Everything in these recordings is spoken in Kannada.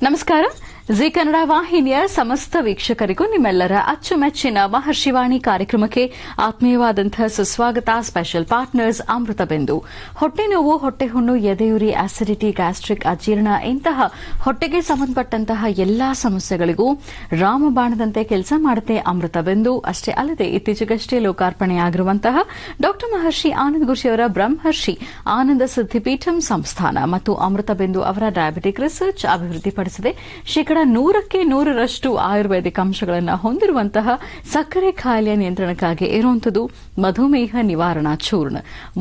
ನಮಸ್ಕಾರ. ಜಿ ಕನ್ನಡ ವಾಹಿನಿಯ ಸಮಸ್ತ ವೀಕ್ಷಕರಿಗೂ ನಿಮ್ಮೆಲ್ಲರ ಅಚ್ಚುಮೆಚ್ಚಿನ ಮಹರ್ಷಿವಾಣಿ ಕಾರ್ಯಕ್ರಮಕ್ಕೆ ಆತ್ಮೀಯವಾದಂತಹ ಸುಸ್ವಾಗತ. ಸ್ಪೆಷಲ್ ಪಾರ್ಟ್ನರ್ಸ್ ಅಮೃತ ಬಿಂದು. ಹೊಟ್ಟೆ ನೋವು, ಹೊಟ್ಟೆ ಹುಣ್ಣು, ಎದೆಯುರಿ, ಆಸಿಡಿಟಿ, ಗ್ಯಾಸ್ಟ್ರಿಕ್, ಅಜೀರ್ಣ ಇಂತಹ ಹೊಟ್ಟೆಗೆ ಸಂಬಂಧಪಟ್ಟಂತಹ ಎಲ್ಲಾ ಸಮಸ್ಯೆಗಳಿಗೂ ರಾಮಬಾಣದಂತೆ ಕೆಲಸ ಮಾಡುತ್ತೆ ಅಮೃತ ಬಿಂದು. ಅಷ್ಟೇ ಅಲ್ಲದೆ ಇತ್ತೀಚೆಗಷ್ಟೇ ಲೋಕಾರ್ಪಣೆಯಾಗಿರುವಂತಹ ಡಾ ಮಹರ್ಷಿ ಆನಂದ ಗುರುಜಿಯವರ ಬ್ರಹ್ಮರ್ಷಿ ಆನಂದ ಸಿದ್ಧಿಪೀಠಂ ಸಂಸ್ಥಾನ ಮತ್ತು ಅಮೃತ ಬಿಂದು ಅವರ ಡಯಾಬಿಟಿಕ್ ರಿಸರ್ಚ್ ಅಭಿವೃದ್ಧಿಪಡಿಸಿದೆ. ಶೇಕಡ 100% ಆಯುರ್ವೇದಿಕ್ ಅಂಶಗಳನ್ನು ಹೊಂದಿರುವಂತಹ ಸಕ್ಕರೆ ಕಾಯಿಲೆ ನಿಯಂತ್ರಣಕ್ಕಾಗಿ ಇರುವಂಥದ್ದು ಮಧುಮೇಹ ನಿವಾರಣಾ ಚೂರ್ಣ.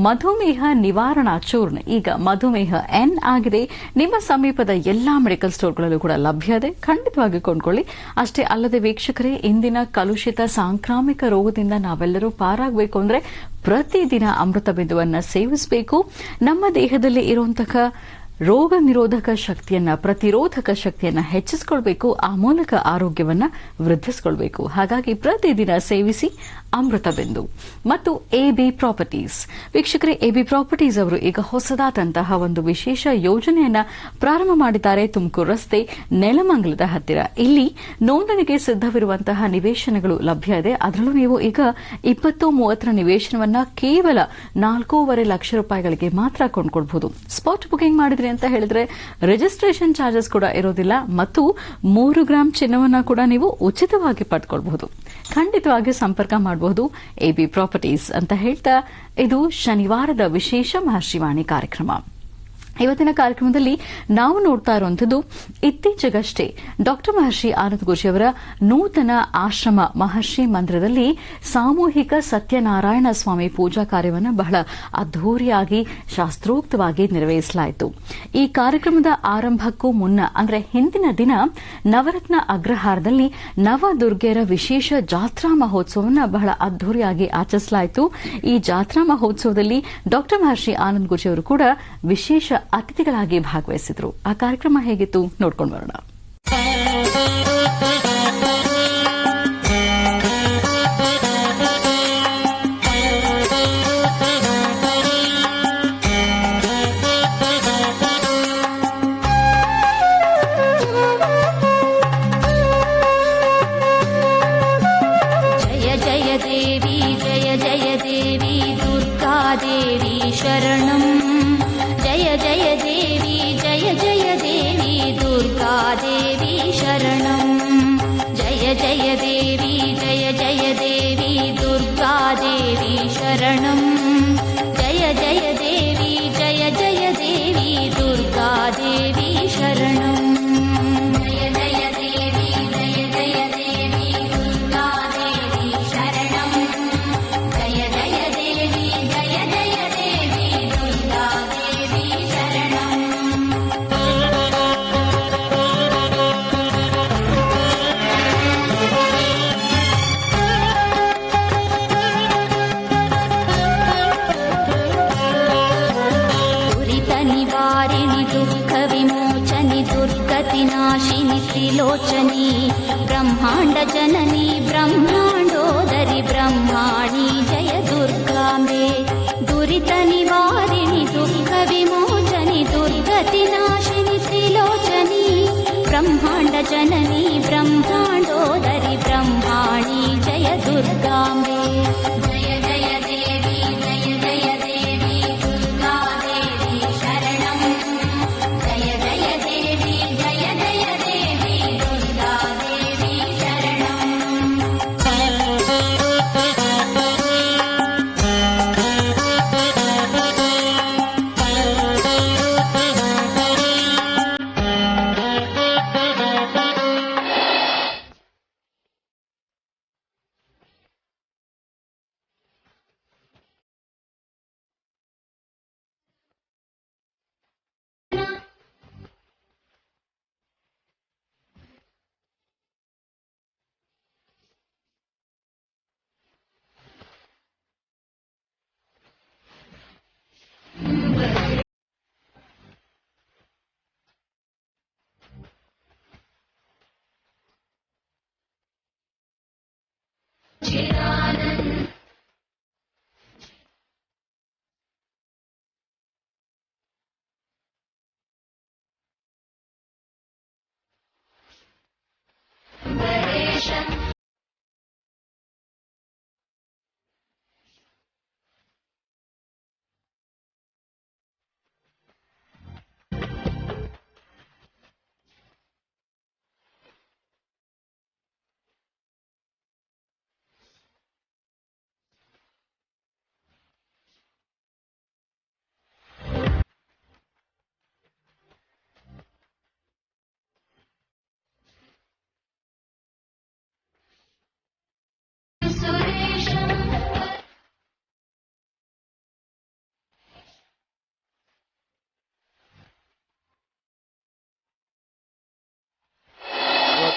ಮಧುಮೇಹ ನಿವಾರಣಾ ಚೂರ್ಣ ಈಗ ಮಧುಮೇಹ ಎನ್ ಆಗಿದೆ. ನಿಮ್ಮ ಸಮೀಪದ ಎಲ್ಲಾ ಮೆಡಿಕಲ್ ಸ್ಟೋರ್ಗಳಲ್ಲೂ ಕೂಡ ಲಭ್ಯ ಇದೆ. ಖಂಡಿತವಾಗಿ ಕೊಂಡ್ಕೊಳ್ಳಿ. ಅಷ್ಟೇ ಅಲ್ಲದೆ ವೀಕ್ಷಕರೇ, ಇಂದಿನ ಕಲುಷಿತ ಸಾಂಕ್ರಾಮಿಕ ರೋಗದಿಂದ ನಾವೆಲ್ಲರೂ ಪಾರಾಗಬೇಕು ಅಂದ್ರೆ ಪ್ರತಿದಿನ ಅಮೃತ ಬಿಂದುವನ್ನು ಸೇವಿಸಬೇಕು. ನಮ್ಮ ದೇಹದಲ್ಲಿ ಇರುವಂತಹ ರೋಗ ನಿರೋಧಕ ಶಕ್ತಿಯನ್ನ, ಪ್ರತಿರೋಧಕ ಶಕ್ತಿಯನ್ನ ಹೆಚ್ಚಿಸಿಕೊಳ್ಬೇಕು. ಆ ಮೂಲಕ ಆರೋಗ್ಯವನ್ನ ವೃದ್ಧಿಸಿಕೊಳ್ಬೇಕು. ಹಾಗಾಗಿ ಪ್ರತಿದಿನ ಸೇವಿಸಿ ಅಮೃತ ಬಿಂದು. ಮತ್ತು ಎಬಿ ಪ್ರಾಪರ್ಟೀಸ್ ವೀಕ್ಷಕರೇ, ಎಬಿ ಪ್ರಾಪರ್ಟೀಸ್ ಅವರು ಈಗ ಹೊಸದಾದಂತಹ ಒಂದು ವಿಶೇಷ ಯೋಜನೆಯನ್ನ ಪ್ರಾರಂಭ ಮಾಡಿದ್ದಾರೆ. ತುಮಕೂರು ರಸ್ತೆ, ನೆಲಮಂಗಲದ ಹತ್ತಿರ. ಇಲ್ಲಿ ನೋಂದಣಿಗೆ ಸಿದ್ದವಿರುವಂತಹ ನಿವೇಶನಗಳು ಲಭ್ಯ ಇದೆ. ಅದರಲ್ಲೂ ನೀವು ಈಗ 20-30 ನಿವೇಶನವನ್ನ ಕೇವಲ 4.5 ಲಕ್ಷ ರೂಪಾಯಿಗಳಿಗೆ ಮಾತ್ರ ಕೊಂಡ್ಕೊಳ್ಬಹುದು. ಸ್ಪಾಟ್ ಬುಕಿಂಗ್ ಮಾಡಿದ್ರೆ ಅಂತ ಹೇಳಿದ್ರೆ ರಿಜಿಸ್ಟ್ರೇಷನ್ ಚಾರ್ಜಸ್ ಕೂಡ ಇರೋದಿಲ್ಲ ಮತ್ತು 3 ಗ್ರಾಂ ಚಿನ್ನವನ್ನ ಕೂಡ ನೀವು ಉಚಿತವಾಗಿ ಪಡ್ಕೊಳ್ಬಹುದು. ಖಂಡಿತವಾಗಿ ಸಂಪರ್ಕ ಮಾಡಬಹುದು ಎಬಿ ಪ್ರಾಪರ್ಟೀಸ್ ಅಂತ ಹೇಳ್ತಾ, ಇದು ಶನಿವಾರದ ವಿಶೇಷ ಮಹರ್ಷಿವಾಣಿ ಕಾರ್ಯಕ್ರಮ. ಇವತ್ತಿನ ಕಾರ್ಯಕ್ರಮದಲ್ಲಿ ನಾವು ನೋಡ್ತಾ ಇರುವಂತದ್ದು ಇತ್ತೀಚೆಗಷ್ಟೇ ಡಾ ಮಹರ್ಷಿ ಆನಂದ ಗುರುಜಿಯವರ ನೂತನ ಆಶ್ರಮ ಮಹರ್ಷಿ ಮಂದಿರದಲ್ಲಿ ಸಾಮೂಹಿಕ ಸತ್ಯನಾರಾಯಣ ಸ್ವಾಮಿ ಪೂಜಾ ಕಾರ್ಯವನ್ನು ಬಹಳ ಅದ್ದೂರಿಯಾಗಿ ಶಾಸ್ತ್ರೋಕ್ತವಾಗಿ ನೆರವೇರಿಸಲಾಯಿತು. ಈ ಕಾರ್ಯಕ್ರಮದ ಆರಂಭಕ್ಕೂ ಮುನ್ನ ಅಂದ್ರೆ ಹಿಂದಿನ ದಿನ ನವರತ್ನ ಅಗ್ರಹಾರದಲ್ಲಿ ನವದುರ್ಗೆಯರ ವಿಶೇಷ ಜಾತ್ರಾ ಮಹೋತ್ಸವವನ್ನು ಬಹಳ ಅದ್ದೂರಿಯಾಗಿ ಆಚರಿಸಲಾಯಿತು. ಈ ಜಾತ್ರಾ ಮಹೋತ್ಸವದಲ್ಲಿ ಡಾ ಮಹರ್ಷಿ ಆನಂದ ಗುರುಜಿಯವರು ಕೂಡ ವಿಶೇಷ ಅತಿಥಿಗಳಾಗಿ ಭಾಗವಹಿಸಿದ್ರು. ಆ ಕಾರ್ಯಕ್ರಮ ಹೇಗಿತ್ತು ನೋಡ್ಕೊಂಡು ಬರೋಣ. ಜಯ ಜಯ ದೇವಿ, ಜಯ ಜಯ ದೇವಿ, ದುರ್ಗಾ ದೇವಿ ಶರಣಂ. ಜಯ ಜಯ ದೇವಿ, ಜಯ ಜಯ ದೇವಿ, ದುರ್ಗಾ ದೇವಿ ಶರಣಂ. ಜಯ ಜಯ ದೇವಿ, ಜಯ ಜಯ ದೇವಿ, ದುರ್ಗಾ ದೇವಿ ಶರಣಂ. ಜಯ ಜಯ ದೇವಿ, ಜಯ ಜಯ ದೇವಿ, ದುರ್ಗಾ ದೇವಿ ಶರಣಂ. ಜಯ ಜಯ ದೇವಿ, ಜಯ ಜಯ ದೇವಿ, ದುರ್ಗಾ ದೇವಿ ಶರಣಂ. ಜಯ ಜಯ ದೇವಿ, ಜಯ ಜಯ ದೇವಿ, ದುರ್ಗಾ ದೇವಿ ಶರಣಂ. ದುರಿತ ನಿವಾರಿಣಿ, ದುಃಖ ವಿಮೋಚನಿ, ದುರ್ಗತಿ ನಾಶಿನಿ, ತ್ರಿಲೋಚನಿ, ಬ್ರಹ್ಮಾಂಡ ಜನನಿ, ಬ್ರಹ್ಮಾಂಡೋದರಿ, ಬ್ರಹ್ಮಾಣಿ ಜಯ ದುರ್ಗಾಂಬೆ. ದುರಿತ ನಿವಾರಿಣಿ, ದುಃಖ ವಿಮೋಚನಿ, ದುರ್ಗತಿ ನಾಶಿನಿ, ತ್ರಿಲೋಚನಿ, ಬ್ರಹ್ಮಾಂಡ ಜನನಿ, ಬ್ರಹ್ಮಾಂಡೋದರಿ, ಬ್ರಹ್ಮಾಣಿ ಜಯ ದುರ್ಗಾಂಬೆ. ಜಯ ಜಯ ದೇವಿ, ಜಯ ಜಯ ದೇವಿ, ದುರ್ಗಾ ದೇವಿ ಶರಣಂ. ಜಯ ಜಯ ದೇವಿ, ಜಯ ಜಯ ದೇವಿ, ದುರ್ಗಾ ದೇವಿ ಶರಣಂ.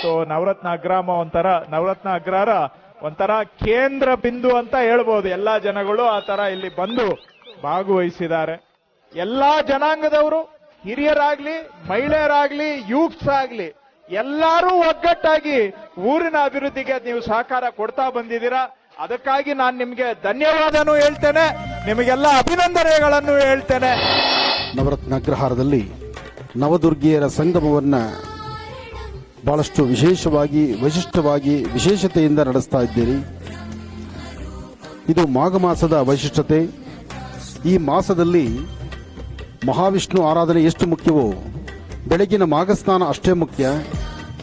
ಇವತ್ತು ನವರತ್ನ ಅಗ್ರಹಾರ ಒಂಥರ ಕೇಂದ್ರ ಬಿಂದು ಅಂತ ಹೇಳ್ಬೋದು. ಎಲ್ಲಾ ಜನಗಳು ಆ ತರ ಇಲ್ಲಿ ಬಂದು ಭಾಗವಹಿಸಿದ್ದಾರೆ. ಎಲ್ಲಾ ಜನಾಂಗದವರು, ಹಿರಿಯರಾಗ್ಲಿ, ಮಹಿಳೆಯರಾಗ್ಲಿ, ಯೂತ್ಸ್ ಆಗ್ಲಿ, ಎಲ್ಲರೂ ಒಗ್ಗಟ್ಟಾಗಿ ಊರಿನ ಅಭಿವೃದ್ಧಿಗೆ ನೀವು ಸಹಕಾರ ಕೊಡ್ತಾ ಬಂದಿದ್ದೀರಾ. ಅದಕ್ಕಾಗಿ ನಾನು ನಿಮಗೆ ಧನ್ಯವಾದನೂ ಹೇಳ್ತೇನೆ, ನಿಮಗೆಲ್ಲ ಅಭಿನಂದನೆಗಳನ್ನು ಹೇಳ್ತೇನೆ. ನವರತ್ನ ಅಗ್ರಹಾರದಲ್ಲಿ ನವದುರ್ಗಿಯರ ಸಂಗಮವನ್ನ ಬಹಳಷ್ಟು ವಿಶೇಷವಾಗಿ, ವೈಶಿಷ್ಟ್ಯವಾಗಿ, ವಿಶೇಷತೆಯಿಂದ ನಡೆಸ್ತಾ ಇದ್ದೀರಿ. ಇದು ಮಾಘ ಮಾಸದ ವೈಶಿಷ್ಟ್ಯತೆ. ಈ ಮಾಸದಲ್ಲಿ ಮಹಾವಿಷ್ಣು ಆರಾಧನೆ ಎಷ್ಟು ಮುಖ್ಯವೋ ಬೆಳಗಿನ ಮಾಘಸ್ನಾನ ಅಷ್ಟೇ ಮುಖ್ಯ.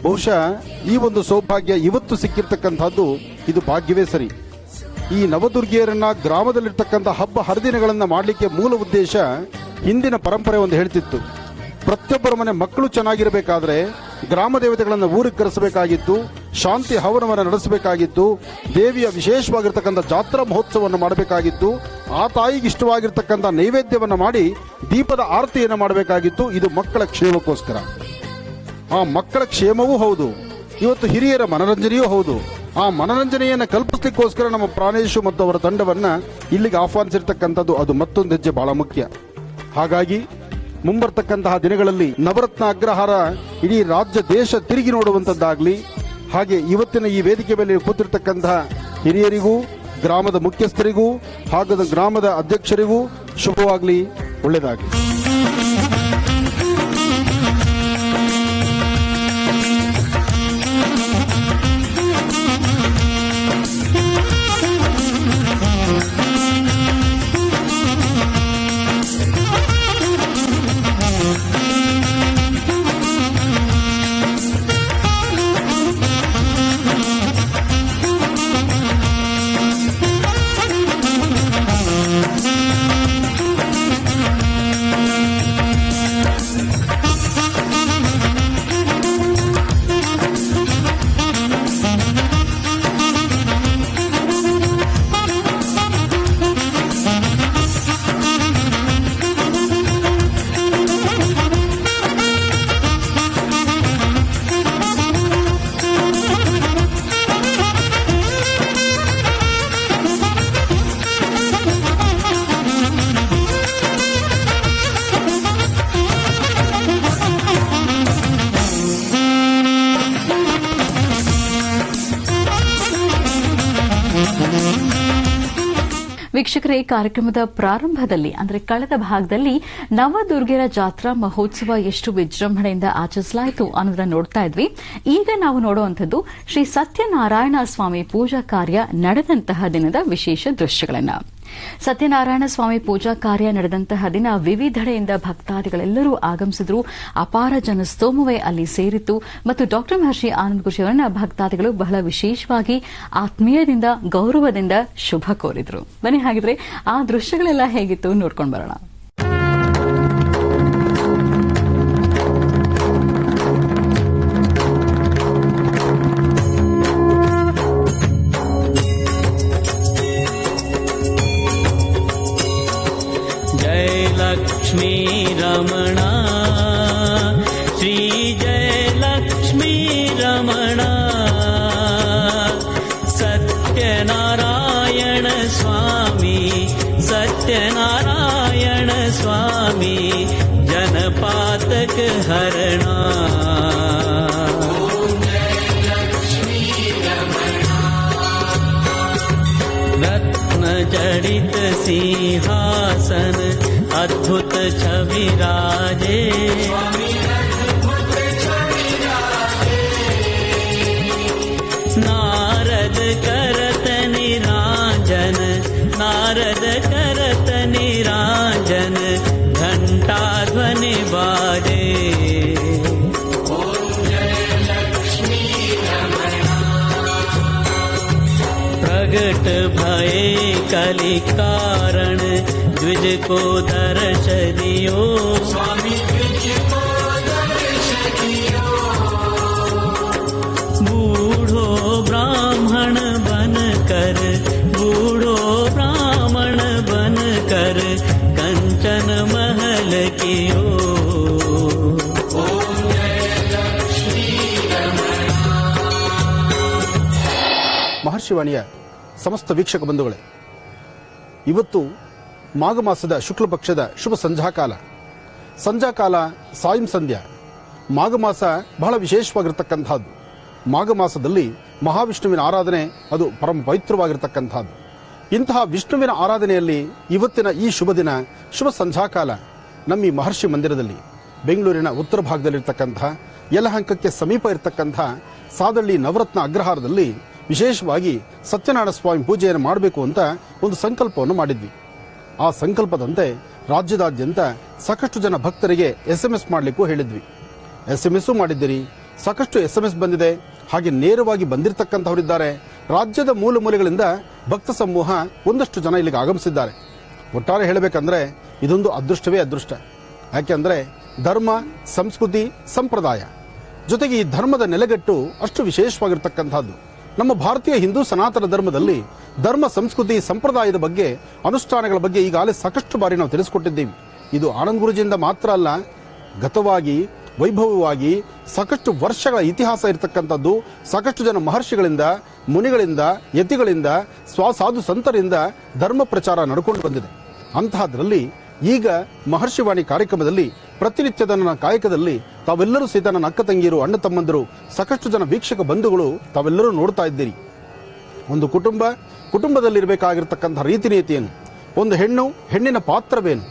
ಬಹುಶಃ ಈ ಒಂದು ಸೌಭಾಗ್ಯ ಇವತ್ತು ಸಿಕ್ಕಿರ್ತಕ್ಕಂಥದ್ದು ಇದು ಭಾಗ್ಯವೇ ಸರಿ. ಈ ನವದುರ್ಗಿಯರನ್ನ ಗ್ರಾಮದಲ್ಲಿರ್ತಕ್ಕಂಥ ಹಬ್ಬ ಹರಿದಿನಗಳನ್ನ ಮಾಡಲಿಕ್ಕೆ ಮೂಲ ಉದ್ದೇಶ ಹಿಂದಿನ ಪರಂಪರೆ ಒಂದು ಹೇಳ್ತಿತ್ತು. ಪ್ರತಿಯೊಬ್ಬರ ಮನೆ ಮಕ್ಕಳು ಚೆನ್ನಾಗಿರಬೇಕಾದ್ರೆ ಗ್ರಾಮ ದೇವತೆಗಳನ್ನು ಊರಿಗೆ ಕರೆಸಬೇಕಾಗಿತ್ತು, ಶಾಂತಿ ಹವನವನ್ನು ನಡೆಸಬೇಕಾಗಿತ್ತು, ದೇವಿಯ ವಿಶೇಷವಾಗಿರ್ತಕ್ಕಂಥ ಜಾತ್ರಾ ಮಹೋತ್ಸವವನ್ನು ಮಾಡಬೇಕಾಗಿತ್ತು, ಆ ತಾಯಿಗೆ ಇಷ್ಟವಾಗಿರ್ತಕ್ಕಂಥ ನೈವೇದ್ಯವನ್ನು ಮಾಡಿ ದೀಪದ ಆರತಿಯನ್ನು ಮಾಡಬೇಕಾಗಿತ್ತು. ಇದು ಮಕ್ಕಳ ಕ್ಷೇಮಕ್ಕೋಸ್ಕರ. ಆ ಮಕ್ಕಳ ಕ್ಷೇಮವೂ ಹೌದು, ಇವತ್ತು ಹಿರಿಯರ ಮನರಂಜನೆಯೂ ಹೌದು. ಆ ಮನರಂಜನೆಯನ್ನು ಕಲ್ಪಿಸಲಿಕ್ಕೋಸ್ಕರ ನಮ್ಮ ಪ್ರಾಣೇಶು ಮತ್ತು ಅವರ ತಂಡವನ್ನ ಇಲ್ಲಿಗೆ ಆಹ್ವಾನಿಸಿರ್ತಕ್ಕಂಥದ್ದು ಅದು ಮತ್ತೊಂದು ಹೆಜ್ಜೆ ಬಹಳ ಮುಖ್ಯ. ಹಾಗಾಗಿ ಮುಂಬರ್ತಕ್ಕಂತಹ ದಿನಗಳಲ್ಲಿ ನವರತ್ನ ಅಗ್ರಹಾರ ಇಡೀ ರಾಜ್ಯ ದೇಶ ತಿರುಗಿ ನೋಡುವಂತದ್ದಾಗಲಿ, ಹಾಗೆ ಇವತ್ತಿನ ಈ ವೇದಿಕೆ ಮೇಲೆ ಕೂತಿರ್ತಕ್ಕಂತಹ ಹಿರಿಯರಿಗೂ, ಗ್ರಾಮದ ಮುಖ್ಯಸ್ಥರಿಗೂ ಹಾಗೂ ಗ್ರಾಮದ ಅಧ್ಯಕ್ಷರಿಗೂ ಶುಭವಾಗಲಿ, ಒಳ್ಳೆಯದಾಗಲಿ. ವೀಕ್ಷಕರೇ, ಕಾರ್ಯಕ್ರಮದ ಪ್ರಾರಂಭದಲ್ಲಿ ಅಂದರೆ ಕಳೆದ ಭಾಗದಲ್ಲಿ ನವದುರ್ಗೆಯರ ಜಾತ್ರಾ ಮಹೋತ್ಸವ ಎಷ್ಟು ವಿಜೃಂಭಣೆಯಿಂದ ಆಚರಿಸಲಾಯಿತು ಅನ್ನೋದನ್ನ ನೋಡ್ತಾ ಇದ್ವಿ. ಈಗ ನಾವು ನೋಡುವಂಥದ್ದು ಶ್ರೀ ಸತ್ಯನಾರಾಯಣ ಸ್ವಾಮಿ ಪೂಜಾ ಕಾರ್ಯ ನಡೆದಂತಹ ದಿನದ ವಿಶೇಷ ದೃಶ್ಯಗಳನ್ನು. ಸತ್ಯನಾರಾಯಣ ಸ್ವಾಮಿ ಪೂಜಾ ಕಾರ್ಯ ನಡೆದಂತಹ ದಿನ ವಿವಿಧೆಡೆಯಿಂದ ಭಕ್ತಾದಿಗಳೆಲ್ಲರೂ ಆಗಮಿಸಿದ್ರು. ಅಪಾರ ಜನಸ್ತೋಮವೇ ಅಲ್ಲಿ ಸೇರಿತ್ತು ಮತ್ತು ಡಾಕ್ಟರ್ ಮಹರ್ಷಿ ಆನಂದ ಗುರುಜಿಯವರನ್ನ ಭಕ್ತಾದಿಗಳು ಬಹಳ ವಿಶೇಷವಾಗಿ ಆತ್ಮೀಯದಿಂದ, ಗೌರವದಿಂದ ಶುಭ ಕೋರಿದ್ರು. ಬನ್ನಿ ಹಾಗಿದ್ರೆ ಆ ದೃಶ್ಯಗಳೆಲ್ಲ ಹೇಗಿತ್ತು ನೋಡ್ಕೊಂಡು ಬರೋಣ. लक्ष्मी रमणा श्री जय लक्ष्मी रमणा सत्यनारायण स्वामी जनपातक हरणा रत्न जडित सिंहासन अद्भुत छवि राजे नारद करत निराजन घंटा ध्वनि बाजे प्रगट भये कलि कारण द्विज को दर्श दियो स्वामी द्विज को दर्श दियो बूढ़ो ब्राह्मण बन कर कंचन महल कियो ओम जय लक्ष्मी रमणा ಮಹರ್ಷಿವಾಣಿಯ ಸಮಸ್ತ ವೀಕ್ಷಕ ಬಂಧುಗಳೇ, ಇವತ್ತು ಮಾಘ ಮಾಸದ ಶುಕ್ಲ ಪಕ್ಷದ ಶುಭ ಸಂಧ್ಯಾಕಾಲ ಸಾಯಂ ಸಂಧ್ಯಾ. ಮಾಘ ಮಾಸ ಬಹಳ ವಿಶೇಷವಾಗಿರ್ತಕ್ಕಂಥದ್ದು. ಮಾಘ ಮಾಸದಲ್ಲಿ ಮಹಾವಿಷ್ಣುವಿನ ಆರಾಧನೆ ಅದು ಪರಮ ಪವಿತ್ರವಾಗಿರ್ತಕ್ಕಂಥದ್ದು. ಇಂತಹ ವಿಷ್ಣುವಿನ ಆರಾಧನೆಯಲ್ಲಿ ಇವತ್ತಿನ ಈ ಶುಭ ದಿನ, ಶುಭ ಸಂಧ್ಯಾಕಾಲ ನಮ್ಮ ಈ ಮಹರ್ಷಿ ಮಂದಿರದಲ್ಲಿ ಬೆಂಗಳೂರಿನ ಉತ್ತರ ಭಾಗದಲ್ಲಿರ್ತಕ್ಕಂಥ ಯಲಹಂಕಕ್ಕೆ ಸಮೀಪ ಇರತಕ್ಕಂಥ ಸಾದಳ್ಳಿ ನವರತ್ನ ಅಗ್ರಹಾರದಲ್ಲಿ ವಿಶೇಷವಾಗಿ ಸತ್ಯನಾರಾಯಣ ಸ್ವಾಮಿ ಪೂಜೆಯನ್ನು ಮಾಡಬೇಕು ಅಂತ ಒಂದು ಸಂಕಲ್ಪವನ್ನು ಮಾಡಿದ್ವಿ. ಆ ಸಂಕಲ್ಪದಂತೆ ರಾಜ್ಯದಾದ್ಯಂತ ಸಾಕಷ್ಟು ಜನ ಭಕ್ತರಿಗೆ SMS ಮಾಡಲಿಕ್ಕೂ ಹೇಳಿದ್ವಿ. SMS ಮಾಡಿದ್ದೀರಿ, ಸಾಕಷ್ಟು SMS ಬಂದಿದೆ. ಹಾಗೆ ನೇರವಾಗಿ ಬಂದಿರತಕ್ಕಂಥವರಿದ್ದಾರೆ. ರಾಜ್ಯದ ಮೂಲ ಮೂಲೆಗಳಿಂದ ಭಕ್ತ ಸಮೂಹ ಒಂದಷ್ಟು ಜನ ಇಲ್ಲಿಗೆ ಆಗಮಿಸಿದ್ದಾರೆ. ಒಟ್ಟಾರೆ ಹೇಳಬೇಕಂದ್ರೆ ಇದೊಂದು ಅದೃಷ್ಟವೇ ಅದೃಷ್ಟ. ಯಾಕೆಂದ್ರೆ ಧರ್ಮ, ಸಂಸ್ಕೃತಿ, ಸಂಪ್ರದಾಯ ಜೊತೆಗೆ ಈ ಧರ್ಮದ ನೆಲೆಗಟ್ಟು ಅಷ್ಟು ವಿಶೇಷವಾಗಿರ್ತಕ್ಕಂಥದ್ದು. ನಮ್ಮ ಭಾರತೀಯ ಹಿಂದೂ ಸನಾತನ ಧರ್ಮದಲ್ಲಿ ಧರ್ಮ, ಸಂಸ್ಕೃತಿ, ಸಂಪ್ರದಾಯದ ಬಗ್ಗೆ, ಅನುಷ್ಠಾನಗಳ ಬಗ್ಗೆ ಈಗಾಗಲೇ ಸಾಕಷ್ಟು ಬಾರಿ ನಾವು ತಿಳಿಸಿಕೊಟ್ಟಿದ್ದೀವಿ. ಇದು ಆನಂದ್ ಗುರೂಜಿಯಿಂದ ಮಾತ್ರ ಅಲ್ಲ, ಗತವಾಗಿ ವೈಭವವಾಗಿ ಸಾಕಷ್ಟು ವರ್ಷಗಳ ಇತಿಹಾಸ ಇರತಕ್ಕಂಥದ್ದು. ಸಾಕಷ್ಟು ಜನ ಮಹರ್ಷಿಗಳಿಂದ, ಮುನಿಗಳಿಂದ, ಯತಿಗಳಿಂದ, ಸಾಧು ಸಂತರಿಂದ ಧರ್ಮ ಪ್ರಚಾರ ನಡ್ಕೊಂಡು ಬಂದಿದೆ. ಅಂತಹದ್ರಲ್ಲಿ ಈಗ ಮಹರ್ಷಿವಾಣಿ ಕಾರ್ಯಕ್ರಮದಲ್ಲಿ ಪ್ರತಿನಿತ್ಯದ ನನ್ನ ಕಾಯಕದಲ್ಲಿ ತಾವೆಲ್ಲರೂ ಸಹಿತ ನನ್ನ ಅಕ್ಕ ತಂಗಿಯರು, ಅಣ್ಣ ತಮ್ಮಂದರು, ಸಾಕಷ್ಟು ಜನ ವೀಕ್ಷಕ ಬಂಧುಗಳು ತಾವೆಲ್ಲರೂ ನೋಡ್ತಾ ಇದ್ದೀರಿ. ಒಂದು ಕುಟುಂಬದಲ್ಲಿರಬೇಕಾಗಿರ್ತಕ್ಕಂಥ ರೀತಿ ನೀತಿಯನ್ನು, ಒಂದು ಹೆಣ್ಣಿನ ಪಾತ್ರವೇನು,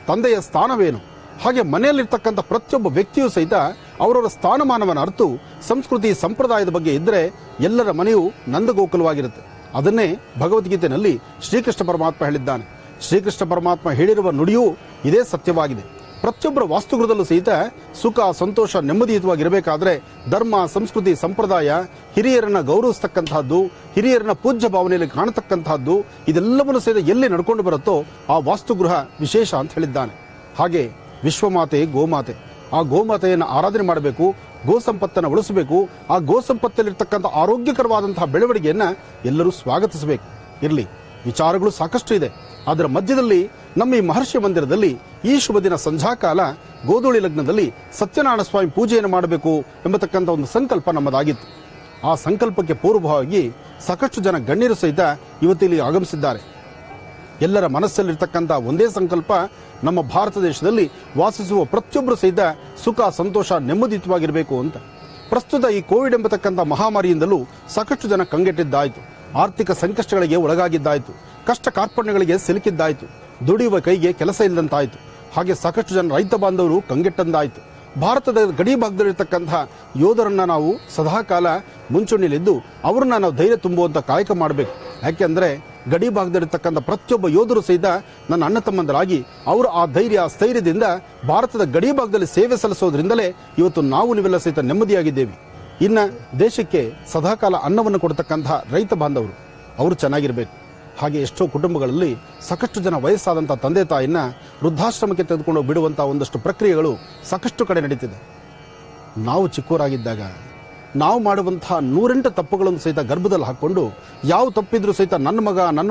ತಂದೆಯ ಸ್ಥಾನವೇನು, ಹಾಗೆ ಮನೆಯಲ್ಲಿರ್ತಕ್ಕಂಥ ಪ್ರತಿಯೊಬ್ಬ ವ್ಯಕ್ತಿಯೂ ಸಹಿತ ಅವರವರ ಸ್ಥಾನಮಾನವನ್ನು ಅರ್ತು ಸಂಸ್ಕೃತಿ, ಸಂಪ್ರದಾಯದ ಬಗ್ಗೆ ಇದ್ದರೆ ಎಲ್ಲರ ಮನೆಯು ನಂದಗೋಕುಲವಾಗಿರುತ್ತೆ. ಅದನ್ನೇ ಭಗವದ್ಗೀತೆಯಲ್ಲಿ ಶ್ರೀಕೃಷ್ಣ ಪರಮಾತ್ಮ ಹೇಳಿದ್ದಾನೆ. ಶ್ರೀಕೃಷ್ಣ ಪರಮಾತ್ಮ ಹೇಳಿರುವ ನುಡಿಯೂ ಇದೇ ಸತ್ಯವಾಗಿದೆ. ಪ್ರತಿಯೊಬ್ಬರ ವಾಸ್ತುಗೃಹದಲ್ಲೂ ಸಹಿತ ಸುಖ, ಸಂತೋಷ, ನೆಮ್ಮದಿಯುತವಾಗಿರಬೇಕಾದ್ರೆ ಧರ್ಮ, ಸಂಸ್ಕೃತಿ, ಸಂಪ್ರದಾಯ, ಹಿರಿಯರನ್ನ ಗೌರವಿಸ್ತಕ್ಕಂತಹದ್ದು, ಹಿರಿಯರನ್ನ ಪೂಜ್ಯ ಭಾವನೆಯಲ್ಲಿ ಕಾಣತಕ್ಕಂತಹದ್ದು, ಇದೆಲ್ಲವನ್ನು ಸಹಿತ ಎಲ್ಲಿ ನಡ್ಕೊಂಡು ಬರುತ್ತೋ ಆ ವಾಸ್ತುಗೃಹ ವಿಶೇಷ ಅಂತ ಹೇಳಿದ್ದಾನೆ. ಹಾಗೆ ವಿಶ್ವಮಾತೆ ಗೋಮಾತೆ, ಆ ಗೋಮಾತೆಯನ್ನು ಆರಾಧನೆ ಮಾಡಬೇಕು, ಗೋ ಸಂಪತ್ತನ್ನು ಉಳಿಸಬೇಕು. ಆ ಗೋ ಸಂಪತ್ತಲ್ಲಿರ್ತಕ್ಕಂಥ ಆರೋಗ್ಯಕರವಾದಂತಹ ಬೆಳವಣಿಗೆಯನ್ನ ಎಲ್ಲರೂ ಸ್ವಾಗತಿಸಬೇಕು. ಇರಲಿ, ವಿಚಾರಗಳು ಸಾಕಷ್ಟು ಇದೆ. ಅದರ ಮಧ್ಯದಲ್ಲಿ ನಮ್ಮ ಈ ಮಹರ್ಷಿ ಮಂದಿರದಲ್ಲಿ ಈ ಶುಭ ದಿನ ಸಂಧ್ಯಾಕಾಲ ಗೋಧೂಳಿ ಲಗ್ನದಲ್ಲಿ ಸತ್ಯನಾರಾಯಣ ಸ್ವಾಮಿ ಪೂಜೆಯನ್ನು ಮಾಡಬೇಕು ಎಂಬತಕ್ಕಂಥ ಒಂದು ಸಂಕಲ್ಪ ನಮ್ಮದಾಗಿತ್ತು. ಆ ಸಂಕಲ್ಪಕ್ಕೆ ಪೂರ್ವವಾಗಿ ಸಾಕಷ್ಟು ಜನ ಗಣ್ಯರು ಸಹಿತ ಇವತ್ತಿಲ್ಲಿ ಆಗಮಿಸಿದ್ದಾರೆ. ಎಲ್ಲರ ಮನಸ್ಸಲ್ಲಿರ್ತಕ್ಕಂಥ ಒಂದೇ ಸಂಕಲ್ಪ, ನಮ್ಮ ಭಾರತ ದೇಶದಲ್ಲಿ ವಾಸಿಸುವ ಪ್ರತಿಯೊಬ್ಬರು ಸಹಿತ ಸುಖ, ಸಂತೋಷ, ನೆಮ್ಮದಿಯುತವಾಗಿರಬೇಕು ಅಂತ. ಪ್ರಸ್ತುತ ಈ ಕೋವಿಡ್ ಎಂಬತಕ್ಕಂಥ ಮಹಾಮಾರಿಯಿಂದಲೂ ಸಾಕಷ್ಟು ಜನ ಕಂಗೆಟ್ಟಿದ್ದಾಯಿತು. ಆರ್ಥಿಕ ಸಂಕಷ್ಟಗಳಿಗೆ ಒಳಗಾಗಿದ್ದಾಯಿತು. ಕಷ್ಟ ಕಾರ್ಪಣ್ಯಗಳಿಗೆ ಸಿಲುಕಿದ್ದಾಯಿತು. ದುಡಿಯುವ ಕೈಗೆ ಕೆಲಸ ಇಲ್ಲದಂತಾಯಿತು. ಹಾಗೆ ಸಾಕಷ್ಟು ಜನ ರೈತ ಬಾಂಧವರು ಕಂಗೆಟ್ಟಂದಾಯಿತು. ಭಾರತದ ಗಡಿ ಭಾಗದಲ್ಲಿರ್ತಕ್ಕಂತಹ ಯೋಧರನ್ನ ನಾವು ಸದಾಕಾಲ ಮುಂಚೂಣಿಯಲ್ಲಿದ್ದು ಅವರನ್ನ ನಾವು ಧೈರ್ಯ ತುಂಬುವಂತ ಕಾಯಕ ಮಾಡಬೇಕು. ಯಾಕೆಂದ್ರೆ ಗಡಿ ಭಾಗದಲ್ಲಿರ್ತಕ್ಕಂಥ ಪ್ರತಿಯೊಬ್ಬ ಯೋಧರು ಸಹಿತ ನನ್ನ ಅಣ್ಣ ತಮ್ಮಂದರಾಗಿ ಅವರು ಆ ಧೈರ್ಯ, ಸ್ಥೈರ್ಯದಿಂದ ಭಾರತದ ಗಡಿ ಭಾಗದಲ್ಲಿ ಸೇವೆ ಸಲ್ಲಿಸೋದ್ರಿಂದಲೇ ಇವತ್ತು ನಾವು ನೀವೆಲ್ಲ ಸಹಿತ ನೆಮ್ಮದಿಯಾಗಿದ್ದೇವೆ. ಇನ್ನ ದೇಶಕ್ಕೆ ಸದಾಕಾಲ ಅನ್ನವನ್ನು ಕೊಡ್ತಕ್ಕಂತಹ ರೈತ ಬಾಂಧವರು ಅವರು ಚೆನ್ನಾಗಿರ್ಬೇಕು. ಹಾಗೆ ಎಷ್ಟೋ ಕುಟುಂಬಗಳಲ್ಲಿ ಸಾಕಷ್ಟು ಜನ ವಯಸ್ಸಾದಂತಹ ತಂದೆ ತಾಯಿನ ವೃದ್ಧಾಶ್ರಮಕ್ಕೆ ತೆಗೆದುಕೊಂಡು ಬಿಡುವಂತಹ ಒಂದಷ್ಟು ಪ್ರಕ್ರಿಯೆಗಳು ಸಾಕಷ್ಟು ಕಡೆ ನಡೀತಿದೆ. ನಾವು ಚಿಕ್ಕವರಾಗಿದ್ದಾಗ ನಾವು ಮಾಡುವಂತಹ 108 ತಪ್ಪುಗಳನ್ನು ಸಹಿತ ಗರ್ಭದಲ್ಲಿ ಹಾಕೊಂಡು ಯಾವ ತಪ್ಪಿದ್ರೂ ಸಹಿತ ನನ್ನ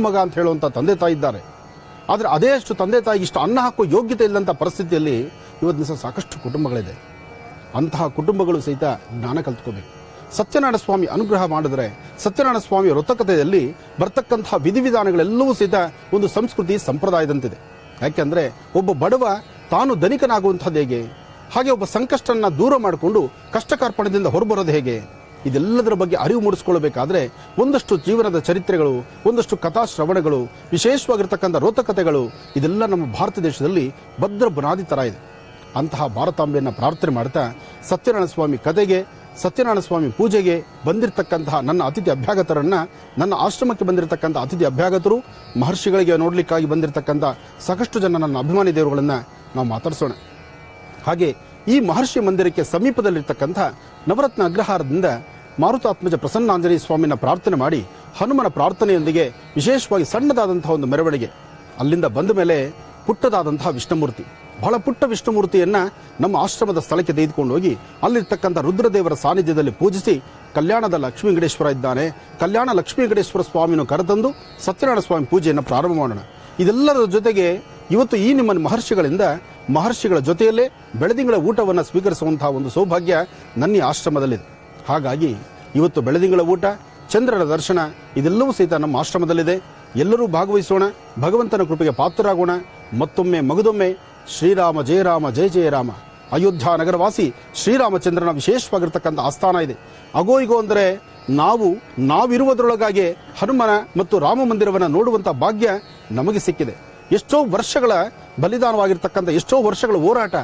ಮಗ ಅಂತ ಹೇಳುವಂತ ತಂದೆ ತಾಯಿ ಇದ್ದಾರೆ. ಆದ್ರೆ ಅದೇ ಅಷ್ಟು ತಂದೆ ತಾಯಿಗೆ ಇಷ್ಟು ಅನ್ನ ಹಾಕೋ ಯೋಗ್ಯತೆ ಇಲ್ಲದಂತ ಪರಿಸ್ಥಿತಿಯಲ್ಲಿ ಇವತ್ತಿನ ಸಾಕಷ್ಟು ಕುಟುಂಬಗಳಿದೆ. ಅಂತಹ ಕುಟುಂಬಗಳು ಸಹಿತ ಜ್ಞಾನ ಕಲ್ತ್ಕೋಬೇಕು. ಸತ್ಯನಾರಾಯಣ ಸ್ವಾಮಿ ಅನುಗ್ರಹ ಮಾಡಿದ್ರೆ ಸತ್ಯನಾರಾಯಣ ಸ್ವಾಮಿ ವೃತ್ತಕಥೆಯಲ್ಲಿ ಬರ್ತಕ್ಕಂತಹ ವಿಧಿವಿಧಾನಗಳೆಲ್ಲವೂ ಸಹಿತ ಒಂದು ಸಂಸ್ಕೃತಿ, ಸಂಪ್ರದಾಯದಂತಿದೆ. ಯಾಕೆಂದ್ರೆ ಒಬ್ಬ ಬಡವ ತಾನು ಧನಿಕನಾಗುವಂಥದ್ದು ಹೇಗೆ, ಹಾಗೆ ಒಬ್ಬ ಸಂಕಷ್ಟನ ದೂರ ಮಾಡಿಕೊಂಡು ಕಷ್ಟ ಕಾರ್ಪಣ್ಯದಿಂದ ಹೊರಬರೋದು ಹೇಗೆ, ಇದೆಲ್ಲದರ ಬಗ್ಗೆ ಅರಿವು ಮೂಡಿಸಿಕೊಳ್ಳಬೇಕಾದ್ರೆ ಒಂದಷ್ಟು ಜೀವನದ ಚರಿತ್ರೆಗಳು, ಒಂದಷ್ಟು ಕಥಾಶ್ರವಣಗಳು, ವಿಶೇಷವಾಗಿರ್ತಕ್ಕಂಥ ರೋತಕಥೆಗಳು ಇದೆಲ್ಲ ನಮ್ಮ ಭಾರತ ದೇಶದಲ್ಲಿ ಭದ್ರ ಬುನಾದಿ ತರ ಇದೆ. ಅಂತಹ ಭಾರತಾಂಬೆಯನ್ನ ಪ್ರಾರ್ಥನೆ ಮಾಡ್ತಾ ಸತ್ಯನಾರಾಯಣ ಸ್ವಾಮಿ ಕಥೆಗೆ, ಸತ್ಯನಾರಾಯಣ ಸ್ವಾಮಿ ಪೂಜೆಗೆ ಬಂದಿರತಕ್ಕಂತಹ ನನ್ನ ಅತಿಥಿ ಅಭ್ಯಾಗತರನ್ನ, ನನ್ನ ಆಶ್ರಮಕ್ಕೆ ಬಂದಿರತಕ್ಕಂಥ ಅತಿಥಿ ಅಭ್ಯಾಗತರು, ಮಹರ್ಷಿಗಳಿಗೆ ನೋಡ್ಲಿಕ್ಕಾಗಿ ಬಂದಿರತಕ್ಕಂಥ ಸಾಕಷ್ಟು ಜನ ನನ್ನ ಅಭಿಮಾನಿ ದೇವರುಗಳನ್ನ ನಾವು ಮಾತಾಡಿಸೋಣ. ಹಾಗೆ ಈ ಮಹರ್ಷಿ ಮಂದಿರಕ್ಕೆ ಸಮೀಪದಲ್ಲಿರ್ತಕ್ಕಂಥ ನವರತ್ನ ಅಗ್ರಹಾರದಿಂದ ಮಾರುತಾತ್ಮಜ ಪ್ರಸನ್ನಾಂಜನೇಯ ಸ್ವಾಮಿನ ಪ್ರಾರ್ಥನೆ ಮಾಡಿ ಹನುಮನ ಪ್ರಾರ್ಥನೆಯೊಂದಿಗೆ ವಿಶೇಷವಾಗಿ ಸಣ್ಣದಾದಂತಹ ಒಂದು ಮೆರವಣಿಗೆ, ಅಲ್ಲಿಂದ ಬಂದ ಮೇಲೆ ಪುಟ್ಟದಾದಂತಹ ವಿಷ್ಣುಮೂರ್ತಿ, ಬಹಳ ಪುಟ್ಟ ವಿಷ್ಣುಮೂರ್ತಿಯನ್ನ ನಮ್ಮ ಆಶ್ರಮದ ಸ್ಥಳಕ್ಕೆ ತೆಗೆದುಕೊಂಡು ಹೋಗಿ ಅಲ್ಲಿರ್ತಕ್ಕಂಥ ರುದ್ರದೇವರ ಸಾನ್ನಿಧ್ಯದಲ್ಲಿ ಪೂಜಿಸಿ, ಕಲ್ಯಾಣದ ಲಕ್ಷ್ಮೀ ವೆಂಕಟೇಶ್ವರ ಇದ್ದಾನೆ, ಕಲ್ಯಾಣ ಲಕ್ಷ್ಮೀ ವೆಂಕಟೇಶ್ವರ ಸ್ವಾಮಿಯನ್ನು ಕರೆತಂದು ಸತ್ಯನಾರಾಯಣ ಸ್ವಾಮಿ ಪೂಜೆಯನ್ನು ಪ್ರಾರಂಭ ಮಾಡೋಣ. ಇದೆಲ್ಲದರ ಜೊತೆಗೆ ಇವತ್ತು ಈ ನಿಮ್ಮ ಮಹರ್ಷಿಗಳ ಜೊತೆಯಲ್ಲೇ ಬೆಳದಿಂಗಳ ಊಟವನ್ನು ಸ್ವೀಕರಿಸುವಂತಹ ಒಂದು ಸೌಭಾಗ್ಯ ನನ್ನ ಆಶ್ರಮದಲ್ಲಿದೆ. ಹಾಗಾಗಿ ಇವತ್ತು ಬೆಳದಿಂಗಳ ಊಟ ಚಂದ್ರನ ದರ್ಶನ ಇದೆಲ್ಲವೂ ಸಹಿತ ನಮ್ಮ ಆಶ್ರಮದಲ್ಲಿದೆ. ಎಲ್ಲರೂ ಭಾಗವಹಿಸೋಣ, ಭಗವಂತನ ಕೃಪೆಗೆ ಪಾತ್ರರಾಗೋಣ. ಮತ್ತೊಮ್ಮೆ ಮಗದೊಮ್ಮೆ ಶ್ರೀರಾಮ ಜಯ ರಾಮ ಜಯ ಜಯ ರಾಮ. ಅಯೋಧ್ಯ ನಗರವಾಸಿ ಶ್ರೀರಾಮಚಂದ್ರನ ವಿಶೇಷವಾಗಿರ್ತಕ್ಕಂಥ ಆಸ್ಥಾನ ಇದೆ. ಅಗೋ ಇಗೋ ಅಂದರೆ ನಾವಿರುವುದರೊಳಗಾಗಿ ಹನುಮನ ಮತ್ತು ರಾಮ ಮಂದಿರವನ್ನು ನೋಡುವಂಥ ಭಾಗ್ಯ ನಮಗೆ ಸಿಕ್ಕಿದೆ. ಎಷ್ಟೋ ವರ್ಷಗಳ ಬಲಿದಾನವಾಗಿರ್ತಕ್ಕಂಥ ಎಷ್ಟೋ ವರ್ಷಗಳ ಹೋರಾಟ,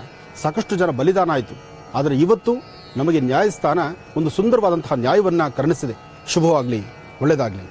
ಸಾಕಷ್ಟು ಜನ ಬಲಿದಾನ ಆಯಿತು. ಆದರೆ ಇವತ್ತು ನಮಗೆ ನ್ಯಾಯಸ್ಥಾನ ಒಂದು ಸುಂದರವಾದಂತಹ ನ್ಯಾಯವನ್ನ ಕರುಣಿಸಿದೆ. ಶುಭವಾಗಲಿ, ಒಳ್ಳೆಯದಾಗಲಿ.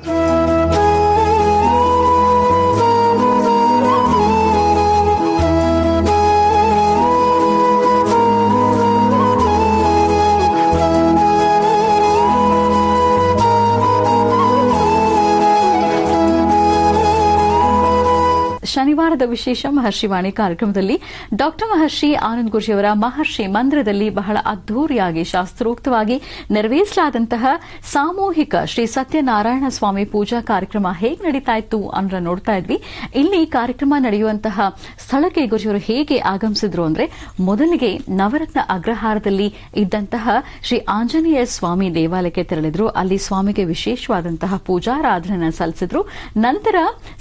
ಶನಿವಾರದ ವಿಶೇಷ ಮಹರ್ಷಿವಾಣಿ ಕಾರ್ಯಕ್ರಮದಲ್ಲಿ ಡಾಕ್ಟರ್ ಮಹರ್ಷಿ ಆನಂದ್ ಗುರೂಜಿಯವರ ಮಹರ್ಷಿ ಮಂದಿರದಲ್ಲಿ ಬಹಳ ಅದ್ದೂರಿಯಾಗಿ ಶಾಸ್ತ್ರೋಕ್ತವಾಗಿ ನೆರವೇರಿಸಲಾದಂತಹ ಸಾಮೂಹಿಕ ಶ್ರೀ ಸತ್ಯನಾರಾಯಣ ಸ್ವಾಮಿ ಪೂಜಾ ಕಾರ್ಯಕ್ರಮ ಹೇಗೆ ನಡೀತಾ ಇತ್ತು ಅನ್ನೋದನ್ನ ನೋಡ್ತಾ ಇದ್ವಿ. ಇಲ್ಲಿ ಕಾರ್ಯಕ್ರಮ ನಡೆಯುವಂತಹ ಸ್ಥಳಕ್ಕೆ ಗುರೂಜಿಯವರು ಹೇಗೆ ಆಗಮಿಸಿದ್ರು ಅಂದ್ರೆ, ಮೊದಲಿಗೆ ನವರತ್ನ ಅಗ್ರಹಾರದಲ್ಲಿ ಇದ್ದಂತಹ ಶ್ರೀ ಆಂಜನೇಯ ಸ್ವಾಮಿ ದೇವಾಲಯಕ್ಕೆ ತೆರಳಿದ್ರು. ಅಲ್ಲಿ ಸ್ವಾಮಿಗೆ ವಿಶೇಷವಾದಂತಹ ಪೂಜಾರಾಧನೆ ಸಲ್ಲಿಸಿದ್ರು. ನಂತರ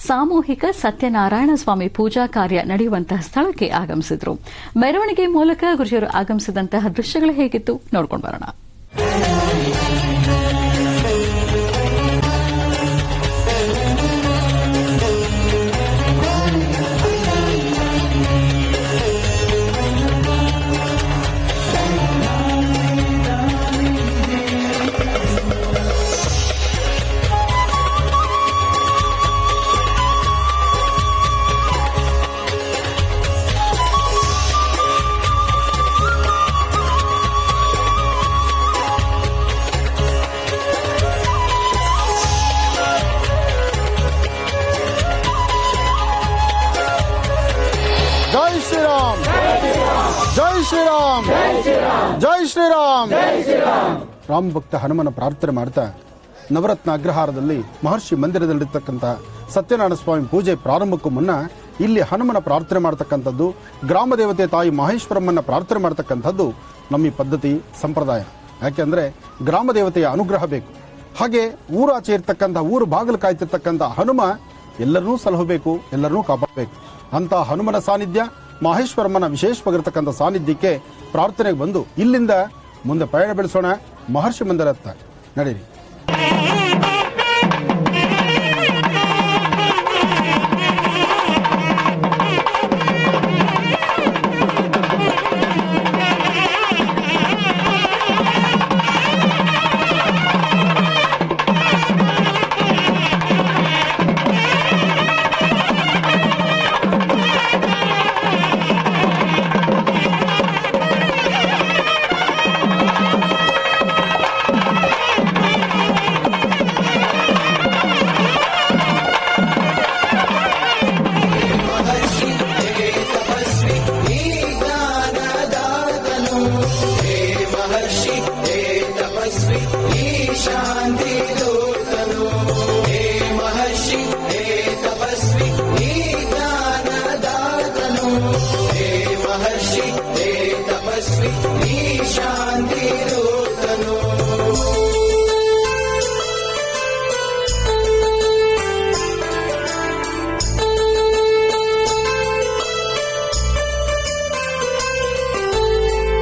ಸಾಮೂಹಿಕ ಸತ್ಯನಾರಾಯಣ ಸ್ವಾಮಿ ಪೂಜಾ ಕಾರ್ಯ ನಡೆಯುವಂತಹ ಸ್ಥಳಕ್ಕೆ ಆಗಮಿಸಿದ್ರು. ಮೆರವಣಿಗೆ ಮೂಲಕ ಗುರುಜಿಯವರು ಆಗಮಿಸಿದಂತಹ ದೃಶ್ಯಗಳು ಹೇಗಿತ್ತು ನೋಡ್ಕೊಂಡು ಬರೋಣ. ಜೈ ಶ್ರೀರಾಮ್, ಜೈ ಶ್ರೀರಾಮ್. ರಾಮ ಭಕ್ತ ಹನುಮನ ಪ್ರಾರ್ಥನೆ ಮಾಡ್ತಾ ನವರತ್ನ ಅಗ್ರಹಾರದಲ್ಲಿ ಮಹರ್ಷಿ ಮಂದಿರದಲ್ಲಿರ್ತಕ್ಕಂಥ ಸತ್ಯನಾರಾಯಣ ಸ್ವಾಮಿ ಪೂಜೆ ಪ್ರಾರಂಭಕ್ಕೂ ಮುನ್ನ ಇಲ್ಲಿ ಹನುಮನ ಪ್ರಾರ್ಥನೆ ಮಾಡತಕ್ಕಂಥದ್ದು, ಗ್ರಾಮ ದೇವತೆ ತಾಯಿ ಮಹೇಶ್ವರಮ್ಮನ ಪ್ರಾರ್ಥನೆ ಮಾಡತಕ್ಕಂಥದ್ದು ನಮ್ಮ ಈ ಪದ್ಧತಿ ಸಂಪ್ರದಾಯ. ಯಾಕೆಂದ್ರೆ ಗ್ರಾಮ ದೇವತೆಯ ಅನುಗ್ರಹ ಬೇಕು. ಹಾಗೆ ಊರಾಚೆ ಇರ್ತಕ್ಕಂಥ, ಊರು ಬಾಗಿಲು ಕಾಯ್ತಿರ್ತಕ್ಕಂಥ ಹನುಮ ಎಲ್ಲರನ್ನೂ ಸಲಹಬೇಕು, ಎಲ್ಲರನ್ನೂ ಕಾಪಾಡಬೇಕು. ಅಂತ ಹನುಮನ ಸಾನ್ನಿಧ್ಯ, ಮಹೇಶ್ವರಮ್ಮನ ವಿಶೇಷವಾಗಿರ್ತಕ್ಕಂಥ ಸಾನ್ನಿಧ್ಯಕ್ಕೆ ಪ್ರಾರ್ಥನೆಗೆ ಬಂದು ಇಲ್ಲಿಂದ ಮುಂದೆ ಪಯಣ ಬೆಳೆಸೋಣ. ಮಹರ್ಷಿ ಮಂದಿರತ್ತ ನಡೀರಿ.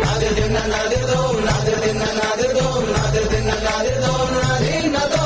ನಾದಿರ್ದೋ ನಾದಿರ್ದೋ ನಾದಿರ್ದೋ ನಾದಿರ್ದೋ ನಾದಿರ್ದೋ ನಾದಿರ್ದೋ ನಾದಿರ್ದೋ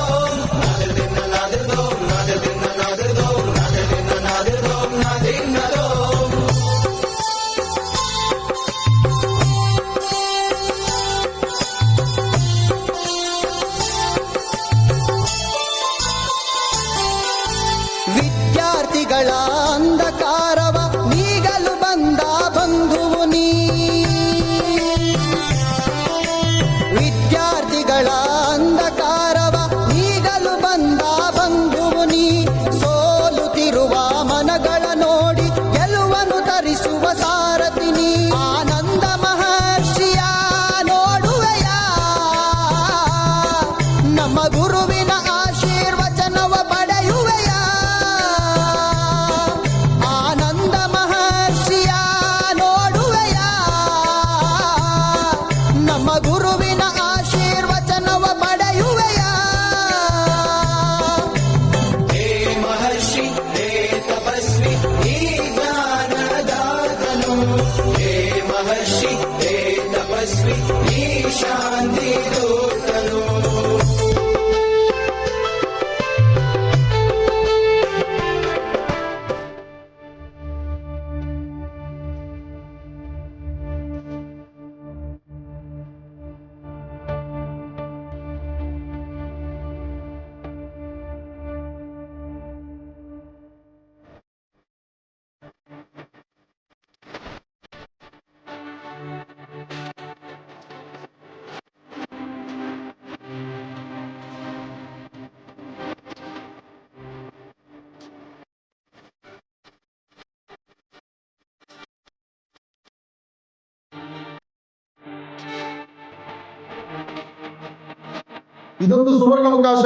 ಇದೊಂದು ಸುವರ್ಣಾವಕಾಶ.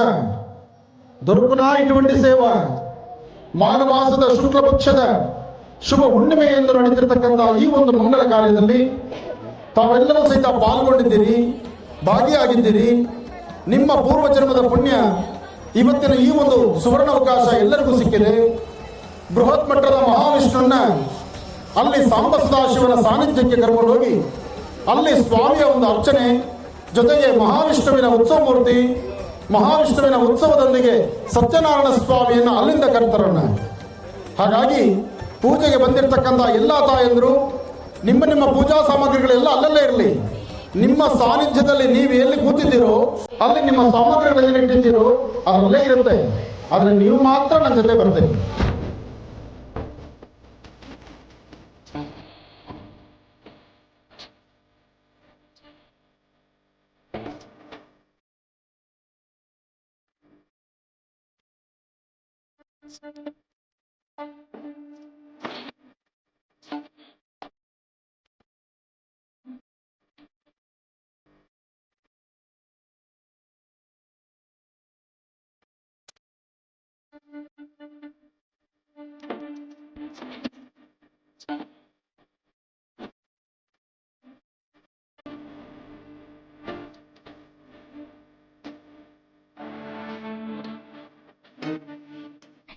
ದೊರಕುನ ಇటువంటి ಸೇವಾ ಮಾಘಮಾಸದ ಶುಕ್ಲ ಪಕ್ಷದ ಶುಭ ಹುಣ್ಣಿಮೆಯೆಂದು ನಡೆದಿರತಕ್ಕಂಥ ಈ ಒಂದು ಮಂಗಲ ಕಾರ್ಯದಲ್ಲಿ ತಾವೆಲ್ಲರೂ ಸಹಿತ ಪಾಲ್ಗೊಂಡಿದ್ದೀರಿ, ಭಾಗಿಯಾಗಿದ್ದೀರಿ. ನಿಮ್ಮ ಪೂರ್ವ ಜನ್ಮದ ಪುಣ್ಯ ಇವತ್ತಿನ ಈ ಒಂದು ಸುವರ್ಣಾವಕಾಶ ಎಲ್ಲರಿಗೂ ಸಿಕ್ಕಿದೆ. ಬೃಹತ್ ಮಟ್ಟದ ಮಹಾವಿಷ್ಣುವನ್ನ ಅಲ್ಲಿ ಸಾಂಬ ಸದಾಶಿವನ ಸಾನ್ನಿಧ್ಯಕ್ಕೆ ಕರ್ಕೊಂಡು ಹೋಗಿ ಅಲ್ಲಿ ಸ್ವಾಮಿಯ ಒಂದು ಅರ್ಚನೆ ಜೊತೆಗೆ ಮಹಾವಿಷ್ಣುವಿನ ಉತ್ಸವ ಮೂರ್ತಿ, ಮಹಾವಿಷ್ಣುವಿನ ಉತ್ಸವದೊಂದಿಗೆ ಸತ್ಯನಾರಾಯಣ ಸ್ವಾಮಿಯನ್ನು ಅಲ್ಲಿಂದ ಕರ್ತರೋಣ. ಹಾಗಾಗಿ ಪೂಜೆಗೆ ಬಂದಿರತಕ್ಕಂಥ ಎಲ್ಲ ತಾಯಂದರು ನಿಮ್ಮ ನಿಮ್ಮ ಪೂಜಾ ಸಾಮಗ್ರಿಗಳೆಲ್ಲ ಅಲ್ಲಲ್ಲೇ ಇರಲಿ. ನಿಮ್ಮ ಸಾನ್ನಿಧ್ಯದಲ್ಲಿ ನೀವು ಎಲ್ಲಿ ಕೂತಿದ್ದೀರೋ ಅಲ್ಲಿ ನಿಮ್ಮ ಸಾಮಗ್ರಿಗಳನ್ನು ಇಟ್ಟಿದ್ದೀರೋ ಅದರಲ್ಲೇ ಇರುತ್ತೆ. ಆದ್ರೆ ನೀವು ಮಾತ್ರ ನನ್ನ ಜೊತೆ ಬರ್ತೇನೆ.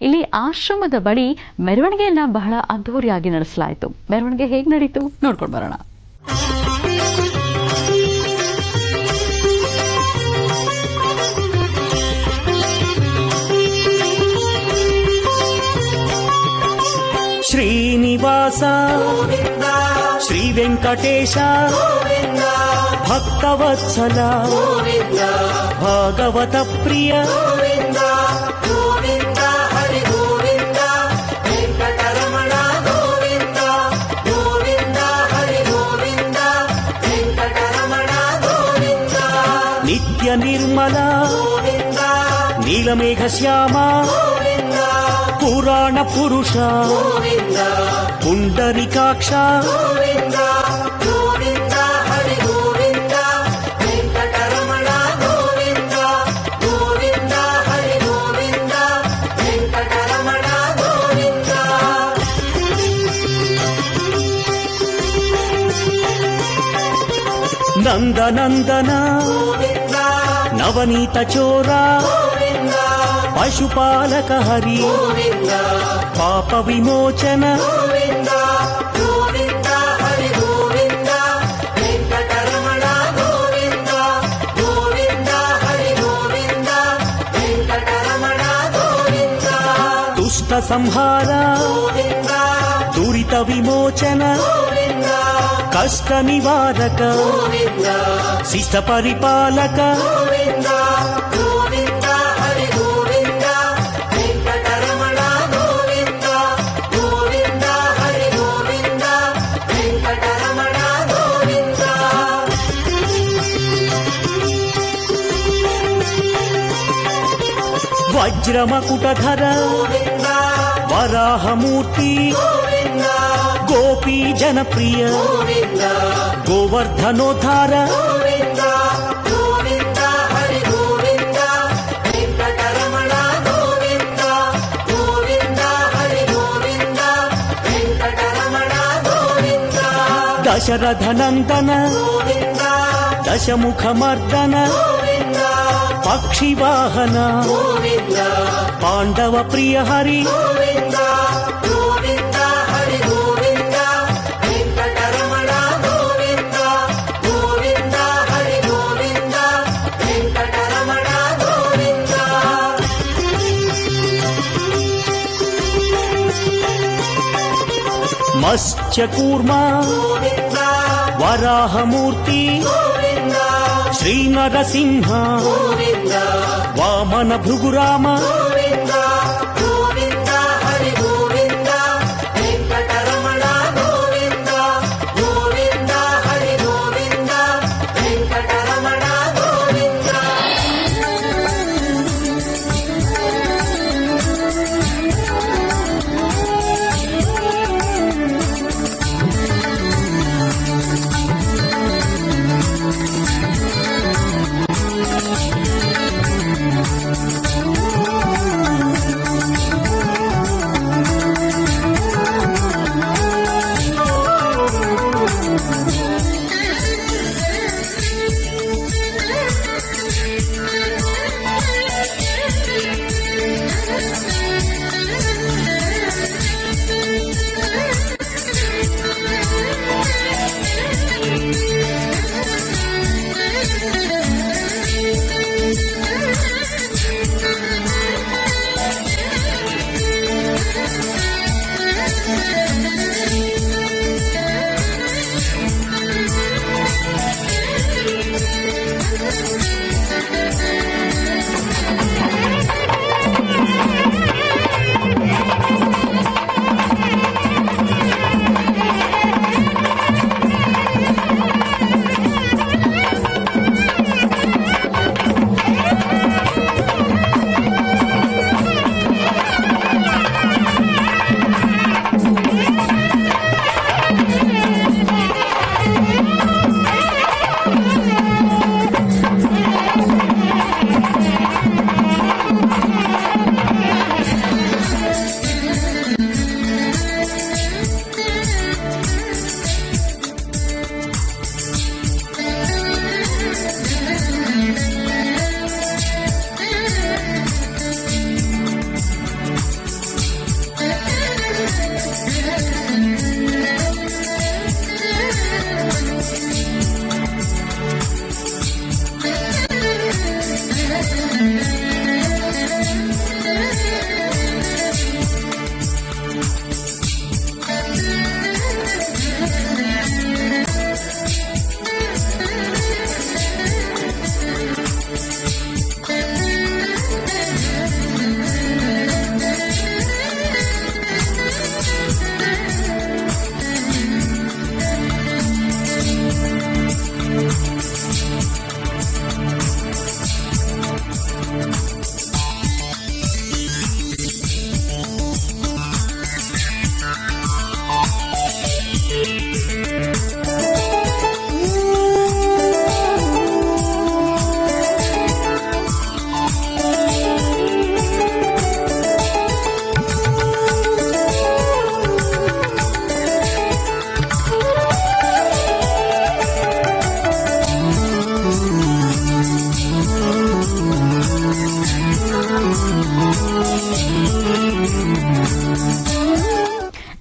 ಇಲ್ಲಿ ಆಶ್ರಮದ ಬಳಿ ಮೆರವಣಿಗೆಯನ್ನ ಬಹಳ ಅದ್ಧೂರಿಯಾಗಿ ನಡೆಸಲಾಯಿತು. ಮೆರವಣಿಗೆ ಹೇಗೆ ನಡೀತು ನೋಡ್ಕೊಂಡು ಬರೋಣ. ಶ್ರೀನಿವಾಸ ಶ್ರೀ ವೆಂಕಟೇಶ ಭಕ್ತವತ್ಸಲ ಭಾಗವತ ಪ್ರಿಯ ನಿತ್ಯ ನಿರ್ಮಲ ನೀಲಮೇಘ ಶ್ಯಾಮ ಪುರಾಣ ಪುರುಷ ಪುಂಡರಿಕಾಕ್ಷ ನಂದನಂದನ ನವನೀತ ಚೋರ ಪಶುಪಾಲಕ ಹರಿ ಪಾಪ ವಿಮೋಚನ ದುಷ್ಟ ಸಂಹಾರ ದುರಿತ ವಿಮೋಚನ ಕಷ್ಟ ನಿವಾರಕ ಶಿಷ್ಟ ಪರಿಪಾಲಕ ವಜ್ರಮಕುಟಧರ ವರಾಹಮೂರ್ತಿ ಗೋಪಿ ಜನಪ್ರಿಯ ಗೋವರ್ಧನೋದ್ಧಾರ ದಶರಥ ನಂದನ ದಶಮುಖ ಮರ್ದನ ಪಕ್ಷಿವಾಹನ ಪಾಂಡವ ಪ್ರಿಯ ಹರಿ ಮತ್ಸ್ಯಕೂರ್ಮ ವರಾಹಮೂರ್ತಿ ಶ್ರೀನರಸಿಂಹ ವಾಮನ ಭೃಗುರಾಮ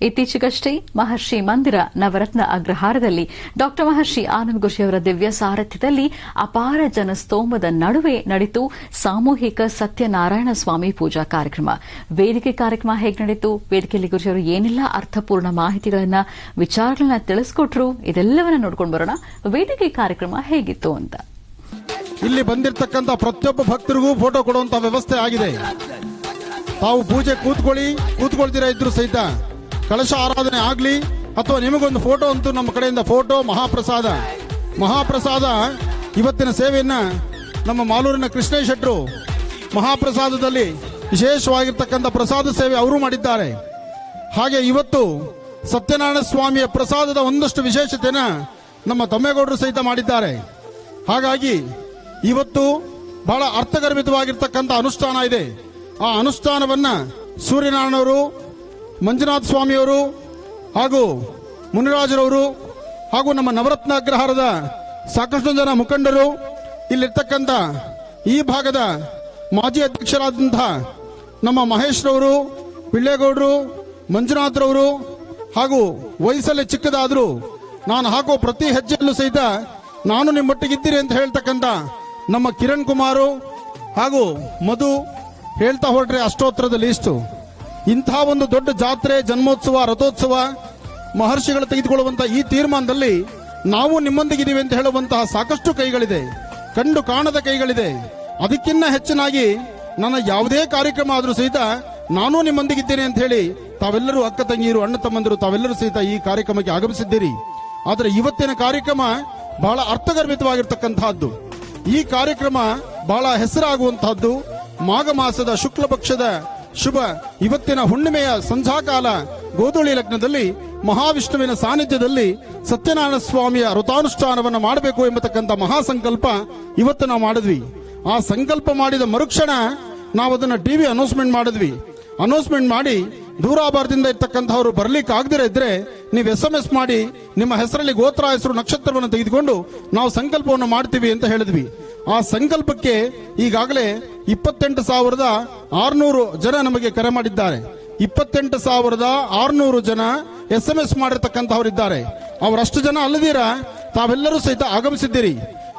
ಇತ್ತೀಚೆಗಷ್ಟೇ ಮಹರ್ಷಿ ಮಂದಿರ ನವರತ್ನ ಅಗ್ರಹಾರದಲ್ಲಿ ಡಾಕ್ಟರ್ ಮಹರ್ಷಿ ಆನಂದ್ ಗುರುಜಿಯವರ ದಿವ್ಯ ಸಾರಥ್ಯದಲ್ಲಿ ಅಪಾರ ಜನಸ್ತೋಮದ ನಡುವೆ ನಡೆಯಿತು ಸಾಮೂಹಿಕ ಸತ್ಯನಾರಾಯಣ ಸ್ವಾಮಿ ಪೂಜಾ ಕಾರ್ಯಕ್ರಮ. ವೇದಿಕೆ ಕಾರ್ಯಕ್ರಮ ಹೇಗೆ ನಡೆಯಿತು, ವೇದಿಕೆಯಲ್ಲಿ ಗುರುಜಿಯವರು ಏನೆಲ್ಲ ಅರ್ಥಪೂರ್ಣ ಮಾಹಿತಿಗಳನ್ನ ವಿಚಾರಗಳನ್ನ ತಿಳಿಸಿಕೊಟ್ರು, ಇದೆಲ್ಲವನ್ನ ನೋಡ್ಕೊಂಡು ಬರೋಣ. ವೇದಿಕೆ ಕಾರ್ಯಕ್ರಮ ಹೇಗಿತ್ತು ಅಂತ. ಇಲ್ಲಿ ಬಂದಿರತಕ್ಕಂತ ಪ್ರತಿಯೊಬ್ಬ ಭಕ್ತರಿಗೂ ಫೋಟೋ ಕೊಡುವಂತ ವ್ಯವಸ್ಥೆ ಆಗಿದೆ. ತಾವು ಪೂಜೆ ಕೂತ್ಕೊಳ್ತೀರಾ ಇದ್ರು ಸಹಿತ ಕಳಶ ಆರಾಧನೆ ಆಗ್ಲಿ ಅಥವಾ ನಿಮಗೊಂದು ಫೋಟೋ ಅಂತೂ ನಮ್ಮ ಕಡೆಯಿಂದ ಫೋಟೋ ಮಹಾಪ್ರಸಾದ ಇವತ್ತಿನ ಸೇವೆಯನ್ನ ನಮ್ಮ ಮಾಲೂರಿನ ಕೃಷ್ಣ ಶೆಟ್ರು ಮಹಾಪ್ರಸಾದದಲ್ಲಿ ವಿಶೇಷವಾಗಿರ್ತಕ್ಕಂಥ ಪ್ರಸಾದ ಸೇವೆ ಅವರು ಮಾಡಿದ್ದಾರೆ. ಹಾಗೆ ಇವತ್ತು ಸತ್ಯನಾರಾಯಣ ಸ್ವಾಮಿಯ ಪ್ರಸಾದದ ಒಂದಷ್ಟು ವಿಶೇಷತೆನ ನಮ್ಮ ತಮ್ಮೇಗೌಡರು ಸಹಿತ ಮಾಡಿದ್ದಾರೆ. ಹಾಗಾಗಿ ಇವತ್ತು ಬಹಳ ಅರ್ಥಗರ್ಭಿತವಾಗಿರ್ತಕ್ಕಂಥ ಅನುಷ್ಠಾನ ಇದೆ. ಆ ಅನುಷ್ಠಾನವನ್ನ ಸೂರ್ಯನಾರಾಯಣವರು, ಮಂಜುನಾಥ ಸ್ವಾಮಿಯವರು ಹಾಗೂ ಮುನಿರಾಜರವರು ಹಾಗೂ ನಮ್ಮ ನವರತ್ನ ಅಗ್ರಹಾರದ ಸಾಕಷ್ಟು ಜನ ಮುಖಂಡರು, ಇಲ್ಲಿರ್ತಕ್ಕಂಥ ಈ ಭಾಗದ ಮಾಜಿ ಅಧ್ಯಕ್ಷರಾದಂತಹ ನಮ್ಮ ಮಹೇಶ್ ರವರು, ಪಿಳ್ಳೇಗೌಡರು, ಮಂಜುನಾಥರವರು ಹಾಗೂ ವಯಸ್ಸಲ್ಲಿ ಚಿಕ್ಕದಾದರೂ ನಾನು ಹಾಕೋ ಪ್ರತಿ ಹೆಜ್ಜೆಯಲ್ಲೂ ಸಹಿತ ನಾನು ನಿಮ್ಮೊಟ್ಟಿಗಿದ್ದೀರಿ ಅಂತ ಹೇಳ್ತಕ್ಕಂಥ ನಮ್ಮ ಕಿರಣ್ ಕುಮಾರು ಹಾಗೂ ಮಧು ಹೇಳ್ತಾ ಹೊರಟ್ರೆ ಅಷ್ಟೋತ್ತರದ ಲೀಸ್ಟು. ಇಂತಹ ಒಂದು ದೊಡ್ಡ ಜಾತ್ರೆ, ಜನ್ಮೋತ್ಸವ, ರಥೋತ್ಸವ ಮಹರ್ಷಿಗಳು ತೆಗೆದುಕೊಳ್ಳುವಂತಹ ಈ ತೀರ್ಮಾನದಲ್ಲಿ ನಾವು ನಿಮ್ಮೊಂದಿಗಿದ್ದೀವಿ ಅಂತ ಹೇಳುವಂತಹ ಸಾಕಷ್ಟು ಕೈಗಳಿದೆ, ಕಂಡು ಕಾಣದ ಕೈಗಳಿದೆ. ಅದಕ್ಕಿಂತ ಹೆಚ್ಚಿನಾಗಿ ನನ್ನ ಯಾವುದೇ ಕಾರ್ಯಕ್ರಮ ಆದರೂ ಸಹಿತ ನಾನು ನಿಮ್ಮೊಂದಿಗಿದ್ದೇನೆ ಅಂತ ಹೇಳಿ ತಾವೆಲ್ಲರೂ ಅಕ್ಕ ತಂಗಿಯರು, ಅಣ್ಣ ತಮ್ಮಂದಿರು ತಾವೆಲ್ಲರೂ ಸಹಿತ ಈ ಕಾರ್ಯಕ್ರಮಕ್ಕೆ ಆಗಮಿಸಿದ್ದೀರಿ. ಆದರೆ ಇವತ್ತಿನ ಕಾರ್ಯಕ್ರಮ ಬಹಳ ಅರ್ಥಗರ್ಭಿತವಾಗಿರ್ತಕ್ಕಂತಹದ್ದು. ಈ ಕಾರ್ಯಕ್ರಮ ಬಹಳ ಹೆಸರಾಗುವಂತಹದ್ದು. ಮಾಘ ಮಾಸದ ಶುಕ್ಲ ಪಕ್ಷದ ಶುಭ ಇವತ್ತಿನ ಹುಣ್ಣಿಮೆಯ ಸಂಧ್ಯಾಕಾಲ ಗೋಧೂಳಿ ಲಗ್ನದಲ್ಲಿ ಮಹಾವಿಷ್ಣುವಿನ ಸಾನ್ನಿಧ್ಯದಲ್ಲಿ ಸತ್ಯನಾರಾಯಣ ಸ್ವಾಮಿಯ ವ್ರತಾನುಷ್ಠಾನವನ್ನು ಮಾಡಬೇಕು ಎಂಬತಕ್ಕಂಥ ಮಹಾಸಂಕಲ್ಪ ಇವತ್ತು ನಾವು ಮಾಡಿದ್ವಿ. ಆ ಸಂಕಲ್ಪ ಮಾಡಿದ ಮರುಕ್ಷಣ ನಾವು ಅದನ್ನ ಟಿವಿ ಅನೌನ್ಸ್ಮೆಂಟ್ ಮಾಡಿದ್ವಿ. ಅನೌನ್ಸ್ಮೆಂಟ್ ಮಾಡಿ ದೂರಾಭಾರದಿಂದ ಇರ್ತಕ್ಕಂಥವ್ರು ಬರ್ಲಿಕ್ಕೆ ಆಗದಿರ ಇದ್ರೆ ನೀವು SMS ಮಾಡಿ ನಿಮ್ಮ ಹೆಸರಲ್ಲಿ ಗೋತ್ರ, ಹೆಸರು, ನಕ್ಷತ್ರವನ್ನು ತೆಗೆದುಕೊಂಡು ನಾವು ಸಂಕಲ್ಪವನ್ನು ಮಾಡ್ತೀವಿ ಅಂತ ಹೇಳಿದ್ವಿ. ಆ ಸಂಕಲ್ಪಕ್ಕೆ ಈಗಾಗಲೇ 28,600 ಜನ ನಮಗೆ ಕರೆ ಮಾಡಿದ್ದಾರೆ. 28,600 ಜನ SMS ಮಾಡಿರ್ತಕ್ಕಂಥವರಿದ್ದಾರೆ. ಅವರಷ್ಟು ಜನ ಅಲ್ಲದಿರ ತಾವೆಲ್ಲರೂ ಸಹಿತ ಆಗಮಿಸಿದ್ದೀರಿ.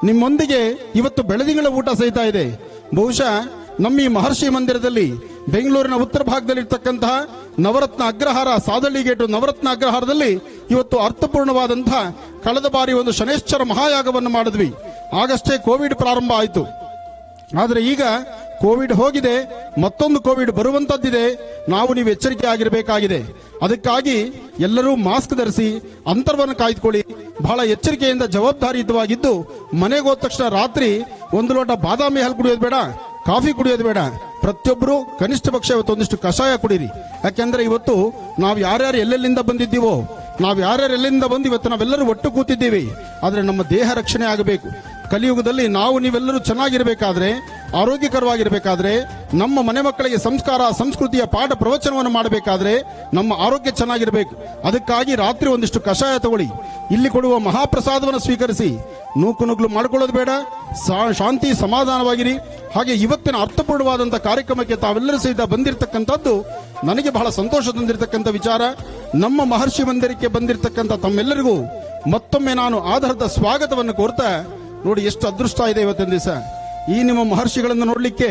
ನಿಮ್ಮೊಂದಿಗೆ ಇವತ್ತು ಬೆಳದಿಂಗಳ ಊಟ ಸಹಿತ ಇದೆ. ಬಹುಶಃ ನಮ್ಮ ಈ ಮಹರ್ಷಿ ಮಂದಿರದಲ್ಲಿ ಬೆಂಗಳೂರಿನ ಉತ್ತರ ಭಾಗದಲ್ಲಿ ಇರ್ತಕ್ಕಂತಹ ನವರತ್ನ ಅಗ್ರಹಾರ, ಸಾದಳ್ಳಿ ಗೇಟು ನವರತ್ನ ಅಗ್ರಹಾರದಲ್ಲಿ ಇವತ್ತು ಅರ್ಥಪೂರ್ಣವಾದಂತಹ ಕಳೆದ ಬಾರಿ ಒಂದು ಶನೇಶ್ವರ ಮಹಾಯಾಗವನ್ನು ಮಾಡಿದ್ವಿ. ಆಗಷ್ಟೇ ಕೋವಿಡ್ ಪ್ರಾರಂಭ ಆಯಿತು. ಆದರೆ ಈಗ ಕೋವಿಡ್ ಹೋಗಿದೆ, ಮತ್ತೊಂದು ಕೋವಿಡ್ ಬರುವಂತದ್ದಿದೆ. ನೀವು ಎಚ್ಚರಿಕೆ ಆಗಿರಬೇಕಾಗಿದೆ. ಅದಕ್ಕಾಗಿ ಎಲ್ಲರೂ ಮಾಸ್ಕ್ ಧರಿಸಿ, ಅಂತರವನ್ನು ಕಾಯ್ದುಕೊಳ್ಳಿ, ಬಹಳ ಎಚ್ಚರಿಕೆಯಿಂದ ಜವಾಬ್ದಾರಿಯುತವಾಗಿದ್ದು ಮನೆಗೆ ಹೋದ ತಕ್ಷಣ ರಾತ್ರಿ ಒಂದು ಲೋಟ ಬಾದಾಮಿ ಹಾಲು ಕುಡಿಯೋದು ಬೇಡ, ಕಾಫಿ ಕುಡಿಯೋದು ಬೇಡ. ಪ್ರತಿಯೊಬ್ಬರು ಕನಿಷ್ಠ ಪಕ್ಷ ಇವತ್ತು ಒಂದಿಷ್ಟು ಕಷಾಯ ಕುಡೀರಿ. ಯಾಕೆಂದ್ರೆ ಇವತ್ತು ನಾವು ಯಾರ್ಯಾರು ಎಲ್ಲೆಲ್ಲಿಂದ ಬಂದಿದ್ದೀವೋ, ನಾವು ಯಾರ್ಯಾರು ಎಲ್ಲಿಂದ ಬಂದು ಇವತ್ತು ನಾವೆಲ್ಲರೂ ಒಟ್ಟು ಕೂತಿದ್ದೀವಿ. ಆದ್ರೆ ನಮ್ಮ ದೇಹ ರಕ್ಷಣೆ ಆಗಬೇಕು. ಕಲಿಯುಗದಲ್ಲಿ ನಾವು ನೀವೆಲ್ಲರೂ ಚೆನ್ನಾಗಿರಬೇಕಾದ್ರೆ, ಆರೋಗ್ಯಕರವಾಗಿರಬೇಕಾದ್ರೆ, ನಮ್ಮ ಮನೆ ಮಕ್ಕಳಿಗೆ ಸಂಸ್ಕಾರ ಸಂಸ್ಕೃತಿಯ ಪಾಠ ಪ್ರವಚನವನ್ನು ಮಾಡಬೇಕಾದ್ರೆ ನಮ್ಮ ಆರೋಗ್ಯ ಚೆನ್ನಾಗಿರಬೇಕು. ಅದಕ್ಕಾಗಿ ರಾತ್ರಿ ಒಂದಿಷ್ಟು ಕಷಾಯ ತಗೊಳ್ಳಿ. ಇಲ್ಲಿ ಕೊಡುವ ಮಹಾಪ್ರಸಾದವನ್ನು ಸ್ವೀಕರಿಸಿ. ನೂಕು ನುಗ್ಲು ಮಾಡ್ಕೊಳ್ಳೋದು ಬೇಡ, ಶಾಂತಿ ಸಮಾಧಾನವಾಗಿರಿ. ಹಾಗೆ ಇವತ್ತಿನ ಅರ್ಥಪೂರ್ಣವಾದಂತಹ ಕಾರ್ಯಕ್ರಮಕ್ಕೆ ತಾವೆಲ್ಲರೂ ಸಹಿತ ಬಂದಿರತಕ್ಕಂಥದ್ದು ನನಗೆ ಬಹಳ ಸಂತೋಷ ತಂದಿರತಕ್ಕಂಥ ವಿಚಾರ. ನಮ್ಮ ಮಹರ್ಷಿ ಮಂದಿರಕ್ಕೆ ಬಂದಿರತಕ್ಕಂಥ ತಮ್ಮೆಲ್ಲರಿಗೂ ಮತ್ತೊಮ್ಮೆ ನಾನು ಆಧಾರದ ಸ್ವಾಗತವನ್ನು ಕೋರ್ತಾ, ನೋಡಿ ಎಷ್ಟು ಅದೃಷ್ಟ ಇದೆ ಇವತ್ತಿನ ದಿವಸ. ಈ ನಿಮ್ಮ ಮಹರ್ಷಿಗಳನ್ನು ನೋಡ್ಲಿಕ್ಕೆ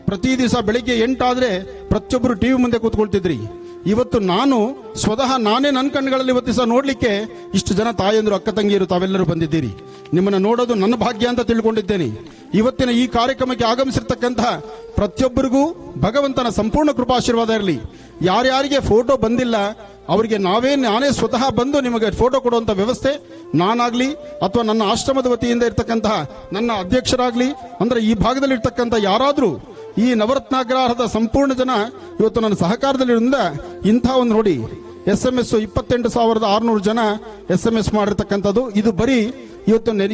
ಪ್ರತಿ ದಿವಸ ಬೆಳಿಗ್ಗೆ 8 ಆದ್ರೆ ಪ್ರತಿಯೊಬ್ಬರು ಟಿವಿ ಮುಂದೆ ಕೂತ್ಕೊಳ್ತಿದ್ರಿ. ಇವತ್ತು ನಾನು ಸ್ವತಃ ನಾನೇ ನನ್ನ ಕಣ್ಣುಗಳಲ್ಲಿ ಇವತ್ತು ದಿವಸ ನೋಡ್ಲಿಕ್ಕೆ ಇಷ್ಟು ಜನ ತಾಯಂದ್ರು, ಅಕ್ಕ ತಂಗಿಯರು ತಾವೆಲ್ಲರೂ ಬಂದಿದ್ದೀರಿ. ನಿಮ್ಮನ್ನ ನೋಡೋದು ನನ್ನ ಭಾಗ್ಯ ಅಂತ ತಿಳ್ಕೊಂಡಿದ್ದೇನೆ. ಇವತ್ತಿನ ಈ ಕಾರ್ಯಕ್ರಮಕ್ಕೆ ಆಗಮಿಸಿರ್ತಕ್ಕಂತಹ ಪ್ರತಿಯೊಬ್ಬರಿಗೂ ಭಗವಂತನ ಸಂಪೂರ್ಣ ಕೃಪಾಶೀರ್ವಾದ ಇರಲಿ. ಯಾರ್ಯಾರಿಗೆ ಫೋಟೋ ಬಂದಿಲ್ಲ ಅವರಿಗೆ ನಾನೇ ಸ್ವತಃ ಬಂದು ನಿಮಗೆ ಫೋಟೋ ಕೊಡುವಂತ ವ್ಯವಸ್ಥೆ ನಾನಾಗ್ಲಿ ಅಥವಾ ನನ್ನ ಆಶ್ರಮದ ವತಿಯಿಂದ ಇರ್ತಕ್ಕಂತಹ ನನ್ನ ಅಧ್ಯಕ್ಷರಾಗ್ಲಿ, ಅಂದ್ರೆ ಈ ಭಾಗದಲ್ಲಿ ಇರ್ತಕ್ಕಂಥ ಯಾರಾದ್ರೂ ಈ ನವರತ್ನಾಗ್ರಹಾರದ ಸಂಪೂರ್ಣ ಜನ ಇವತ್ತು ನನ್ನ ಸಹಕಾರದಲ್ಲಿರೋದ್ರಿಂದ ಇಂಥ ಒಂದು ನೋಡಿ SMS 28,600 ಜನ SMS ಮಾಡಿರ್ತಕ್ಕಂಥದ್ದು. ಇದು ಬರೀ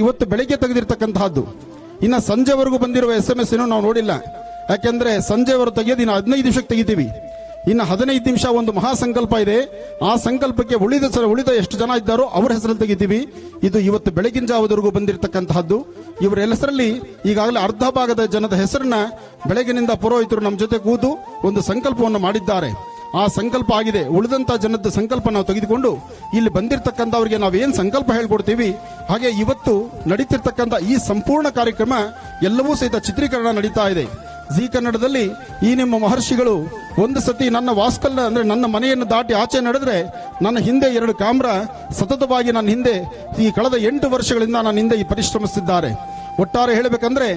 ಇವತ್ತು ಬೆಳಿಗ್ಗೆ ತೆಗೆದಿರ್ತಕ್ಕಂತಹದ್ದು. ಇನ್ನು ಸಂಜೆವರೆಗೂ ಬಂದಿರುವ SMS ನಾವು ನೋಡಿಲ್ಲ. ಯಾಕೆಂದ್ರೆ ಸಂಜೆವರೆಗೂ ತೆಗೆಯೋದು ಇನ್ನು 15 ನಿಮಿಷಕ್ಕೆ ತೆಗಿತೀವಿ. ಇನ್ನು 15 ನಿಮಿಷ ಒಂದು ಮಹಾಸಂಕಲ್ಪ ಇದೆ. ಆ ಸಂಕಲ್ಪಕ್ಕೆ ಉಳಿದ ಎಷ್ಟು ಜನ ಇದ್ದಾರೋ ಅವರ ಹೆಸರಲ್ಲಿ ತೆಗಿತೀವಿ. ಇದು ಇವತ್ತು ಬೆಳಗಿನ ಜಾವದವರೆಗೂ ಬಂದಿರತಕ್ಕಂತಹದ್ದು. ಇವರ ಹೆಸರಲ್ಲಿ ಈಗಾಗಲೇ ಅರ್ಧ ಭಾಗದ ಜನದ ಹೆಸರನ್ನ ಬೆಳಗಿನಿಂದ ಪುರೋಹಿತರು ನಮ್ಮ ಜೊತೆ ಕೂತು ಒಂದು ಸಂಕಲ್ಪವನ್ನು ಮಾಡಿದ್ದಾರೆ. ಆ ಸಂಕಲ್ಪ ಆಗಿದೆ. ಉಳಿದಂತ ಜನದ ಸಂಕಲ್ಪ ನಾವು ತೆಗೆದುಕೊಂಡು ಇಲ್ಲಿ ಬಂದಿರತಕ್ಕಂಥವ್ರಿಗೆ ನಾವೇನ್ ಸಂಕಲ್ಪ ಹೇಳ್ಕೊಡ್ತೀವಿ, ಹಾಗೆ ಇವತ್ತು ನಡೀತಿರ್ತಕ್ಕಂಥ ಈ ಸಂಪೂರ್ಣ ಕಾರ್ಯಕ್ರಮ ಎಲ್ಲವೂ ಸಹಿತ ಚಿತ್ರೀಕರಣ ನಡೀತಾ ಇದೆ. ಜಿ ಕನ್ನಡದಲ್ಲಿ ಈ ನಿಮ್ಮ ಮಹರ್ಷಿಗಳು ಒಂದು ಸತಿ ನನ್ನ ವಾಸ್ಕಲ್ ಅಂದ್ರೆ ನನ್ನ ಮನೆಯನ್ನು ದಾಟಿ ಆಚೆ ನಡೆದ್ರೆ ನನ್ನ ಹಿಂದೆ 2 ಕ್ಯಾಮ್ರಾ ಸತತವಾಗಿ ನನ್ನ ಹಿಂದೆ ಈ ಕಳೆದ 8 ವರ್ಷಗಳಿಂದ ನನ್ನ ಹಿಂದೆ ಈ ಪರಿಶ್ರಮಿಸಿದ್ದಾರೆ. ಒಟ್ಟಾರೆ ಹೇಳಬೇಕಂದ್ರೆ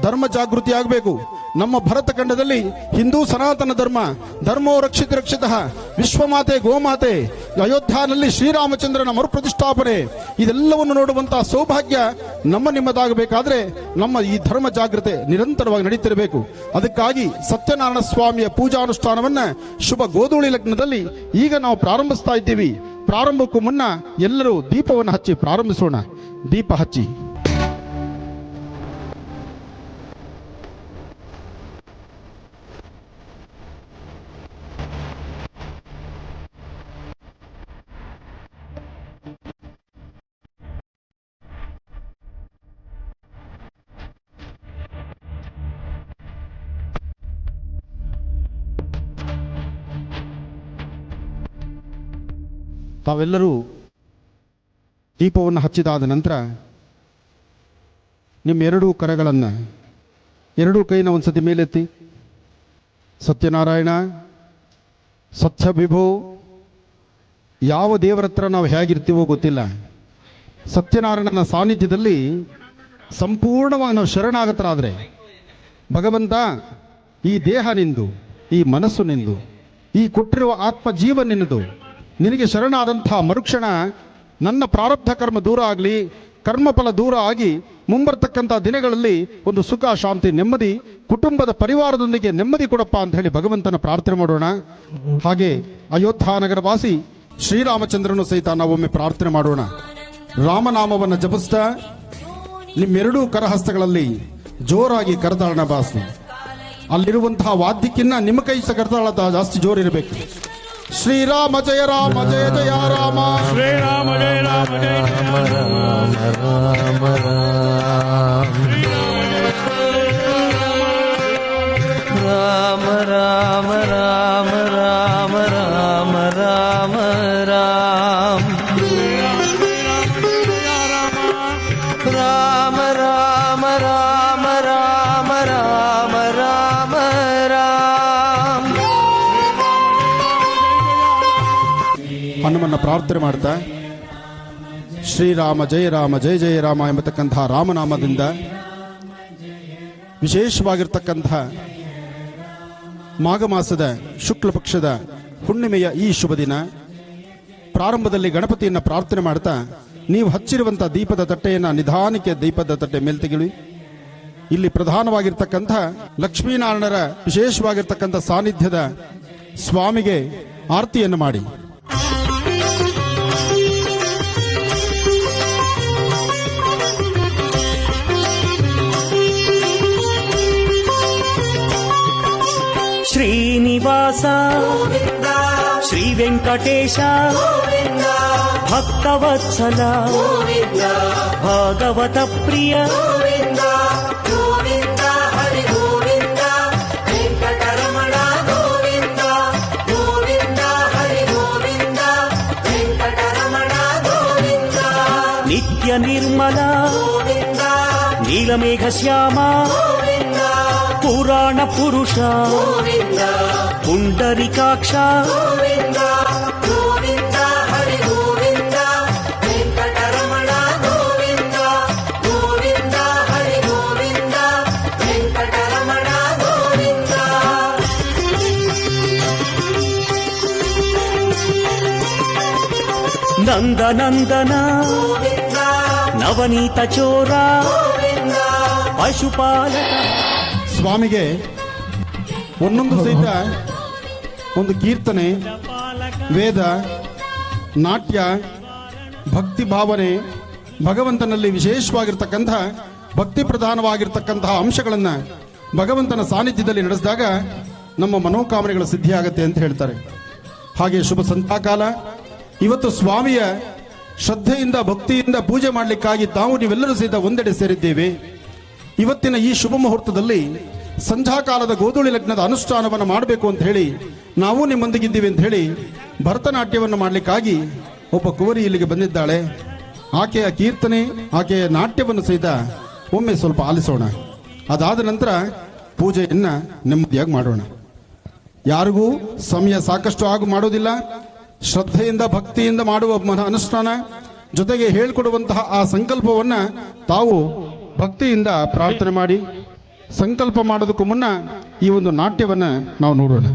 ಧರ್ಮ ಜಾಗೃತಿ ಆಗಬೇಕು. ನಮ್ಮ ಭರತ ಖಂಡದಲ್ಲಿ ಹಿಂದೂ ಸನಾತನ ಧರ್ಮೋ ರಕ್ಷಿತಃ, ವಿಶ್ವಮಾತೆ ಗೋಮಾತೆ, ಅಯೋಧ್ಯಾನಲ್ಲಿ ಶ್ರೀರಾಮಚಂದ್ರನ ಮರುಪ್ರತಿಷ್ಠಾಪನೆ, ಇದೆಲ್ಲವನ್ನು ನೋಡುವಂತಹ ಸೌಭಾಗ್ಯ ನಿಮ್ಮದಾಗಬೇಕಾದ್ರೆ ನಮ್ಮ ಈ ಧರ್ಮ ಜಾಗೃತೆ ನಿರಂತರವಾಗಿ ನಡೀತಿರಬೇಕು. ಅದಕ್ಕಾಗಿ ಸತ್ಯನಾರಾಯಣ ಸ್ವಾಮಿಯ ಪೂಜಾನುಷ್ಠಾನವನ್ನ ಶುಭ ಗೋಧೂಳಿ ಲಗ್ನದಲ್ಲಿ ಈಗ ನಾವು ಪ್ರಾರಂಭಿಸ್ತಾ ಇದ್ದೀವಿ. ಪ್ರಾರಂಭಕ್ಕೂ ಮುನ್ನ ಎಲ್ಲರೂ ದೀಪವನ್ನು ಹಚ್ಚಿ ಪ್ರಾರಂಭಿಸೋಣ. ದೀಪ ಹಚ್ಚಿ. ತಾವೆಲ್ಲರೂ ದೀಪವನ್ನು ಹಚ್ಚಿದಾದ ನಂತರ ನಿಮ್ಮ 2 ಕರಗಳನ್ನು 2 ಕೈನ ಒಂದ್ಸತಿ ಮೇಲೆತ್ತಿ ಸತ್ಯನಾರಾಯಣ, ಸತ್ಯವಿಭೋ, ಯಾವ ದೇವರ ಹತ್ರ ನಾವು ಹೇಗಿರ್ತೀವೋ ಗೊತ್ತಿಲ್ಲ. ಸತ್ಯನಾರಾಯಣನ ಸಾನ್ನಿಧ್ಯದಲ್ಲಿ ಸಂಪೂರ್ಣವಾಗಿ ನಾವು ಶರಣಾಗತರಾದರೆ, ಭಗವಂತ ಈ ದೇಹ ನಿಂದು, ಈ ಮನಸ್ಸು ನಿಂದು, ಈ ಕೊಟ್ಟಿರುವ ಆತ್ಮ ಜೀವ ನಿನ್ನದು, ನಿನಗೆ ಶರಣಾದಂಥ ಮರುಕ್ಷಣ ನನ್ನ ಪ್ರಾರಬ್ಧ ಕರ್ಮ ದೂರ ಆಗಲಿ, ಕರ್ಮಫಲ ದೂರ ಆಗಿ ಮುಂಬರ್ತಕ್ಕಂಥ ದಿನಗಳಲ್ಲಿ ಒಂದು ಸುಖ, ಶಾಂತಿ, ನೆಮ್ಮದಿ, ಕುಟುಂಬದ ಪರಿವಾರದೊಂದಿಗೆ ನೆಮ್ಮದಿ ಕೊಡಪ್ಪ ಅಂತ ಹೇಳಿ ಭಗವಂತನ ಪ್ರಾರ್ಥನೆ ಮಾಡೋಣ. ಹಾಗೆ ಅಯೋಧ್ಯಾನಗರ ವಾಸಿ ಶ್ರೀರಾಮಚಂದ್ರನು ಸಹಿತ ನಾವೊಮ್ಮೆ ಪ್ರಾರ್ಥನೆ ಮಾಡೋಣ. ರಾಮನಾಮವನ್ನು ಜಪಿಸ್ತಾ ನಿಮ್ಮೆರಡೂ ಕರಹಸ್ತಗಳಲ್ಲಿ ಜೋರಾಗಿ ಕರತಾಳನ ಬಾಸಿ. ಅಲ್ಲಿರುವಂತಹ ವಾದ್ಯಕ್ಕಿನ್ನ ನಿಮ್ಮ ಕೈ ಕರತಾಳ ಜಾಸ್ತಿ ಜೋರಿರಬೇಕು. ಶ್ರೀರಾಮ ಜಯ ರಾಮ ಜಯ ಜಯ ರಾಮ, ಶ್ರೀರಾಮ ಜಯ ರಾಮ ಜಯ ರಾಮ ರಾಮ ರಾಮ ರಾಮ ರಾಮ ರಾಮ ರಾಮ ರಾಮ ರಾಮ ರಾಮ ರಾಮ ರಾಮ ರಾಮ ರಾಮ ರಾಮ. ಹನುಮನ್ನ ಪ್ರಾರ್ಥನೆ ಮಾಡ್ತಾ ಶ್ರೀರಾಮ ಜಯ ರಾಮ ಜಯ ಜಯ ರಾಮ ಎಂಬತಕ್ಕಂತಹ ರಾಮನಾಮದಿಂದ ವಿಶೇಷವಾಗಿರ್ತಕ್ಕಂತಹ ಮಾಘ ಮಾಸದ ಶುಕ್ಲ ಪಕ್ಷದ ಹುಣ್ಣಿಮೆಯ ಈ ಶುಭ ದಿನ ಪ್ರಾರಂಭದಲ್ಲಿ ಗಣಪತಿಯನ್ನು ಪ್ರಾರ್ಥನೆ ಮಾಡ್ತಾ ನೀವು ಹಚ್ಚಿರುವಂತಹ ದೀಪದ ತಟ್ಟೆಯನ್ನು ನಿಧಾನಕ್ಕೆ ದೀಪದ ತಟ್ಟೆ ಮೇಲೆ ತೆಗೆಳಿ. ಇಲ್ಲಿ ಪ್ರಧಾನವಾಗಿರ್ತಕ್ಕಂಥ ಲಕ್ಷ್ಮೀನಾರಾಯಣರ ವಿಶೇಷವಾಗಿರ್ತಕ್ಕಂಥ ಸಾನ್ನಿಧ್ಯದ ಸ್ವಾಮಿಗೆ ಆರತಿಯನ್ನು ಮಾಡಿ. ಶ್ರೀನಿವಾಸ ಶ್ರೀ ವೆಂಕಟೇಶ ಭಕ್ತವತ್ಸಲ ಭಾಗವತ ಪ್ರಿಯ ನಿತ್ಯ ನಿರ್ಮಲ ನೀಲಮೇಘ ಶ್ಯಾಮ ಪುರಾಣ ಪುರುಷ ಪುಂಡರಿಕಾಕ್ಷ ನಂದನಂದನ ನವನೀತ ಚೋರ ಪಶುಪಾಲಕ. ಸ್ವಾಮಿಗೆ ಒಂದೊಂದು ಸಹಿತ ಒಂದು ಕೀರ್ತನೆ, ವೇದ, ನಾಟ್ಯ, ಭಕ್ತಿ ಭಾವನೆ, ಭಗವಂತನಲ್ಲಿ ವಿಶೇಷವಾಗಿರ್ತಕ್ಕಂಥ ಭಕ್ತಿ ಪ್ರಧಾನವಾಗಿರ್ತಕ್ಕಂತಹ ಅಂಶಗಳನ್ನು ಭಗವಂತನ ಸಾನ್ನಿಧ್ಯದಲ್ಲಿ ನಡೆಸಿದಾಗ ನಮ್ಮ ಮನೋಕಾಮನೆಗಳ ಸಿದ್ಧಿಯಾಗತ್ತೆ ಅಂತ ಹೇಳ್ತಾರೆ. ಹಾಗೆ ಶುಭ ಸಂಧ್ಯಾಕಾಲ. ಇವತ್ತು ಸ್ವಾಮಿಯ ಶ್ರದ್ಧೆಯಿಂದ ಭಕ್ತಿಯಿಂದ ಪೂಜೆ ಮಾಡಲಿಕ್ಕಾಗಿ ತಾವು ನೀವೆಲ್ಲರೂ ಸಹಿತ ಒಂದೆಡೆ ಸೇರಿದ್ದೇವೆ. ಇವತ್ತಿನ ಈ ಶುಭ ಮುಹೂರ್ತದಲ್ಲಿ ಸಂಧ್ಯಾಕಾಲದ ಗೋಧೂಳಿ ಲಗ್ನದ ಅನುಷ್ಠಾನವನ್ನು ಮಾಡಬೇಕು ಅಂತ ಹೇಳಿ ನಾವು ನಿಮ್ಮೊಂದಿಗಿದ್ದೀವಿ ಅಂತ ಹೇಳಿ ಭರತನಾಟ್ಯವನ್ನು ಮಾಡಲಿಕ್ಕಾಗಿ ಒಬ್ಬ ಕುವರಿ ಇಲ್ಲಿಗೆ ಬಂದಿದ್ದಾಳೆ. ಆಕೆಯ ಕೀರ್ತನೆ, ಆಕೆಯ ನಾಟ್ಯವನ್ನು ಸಹಿತ ಒಮ್ಮೆ ಸ್ವಲ್ಪ ಆಲಿಸೋಣ. ಅದಾದ ನಂತರ ಪೂಜೆಯನ್ನ ನೆಮ್ಮದಿಯಾಗಿ ಮಾಡೋಣ. ಯಾರಿಗೂ ಸಮಯ ಸಾಕಷ್ಟು ಆಗು ಮಾಡೋದಿಲ್ಲ. ಶ್ರದ್ಧೆಯಿಂದ ಭಕ್ತಿಯಿಂದ ಮಾಡುವ ಅನುಷ್ಠಾನ ಜೊತೆಗೆ ಹೇಳಿಕೊಡುವಂತಹ ಆ ಸಂಕಲ್ಪವನ್ನ ತಾವು ಭಕ್ತಿಯಿಂದ ಪ್ರಾರ್ಥನೆ ಮಾಡಿ ಸಂಕಲ್ಪ ಮಾಡೋದಕ್ಕೂ ಮುನ್ನ ಈ ಒಂದು ನಾಟ್ಯವನ್ನ ನಾವು ನೋಡೋಣ.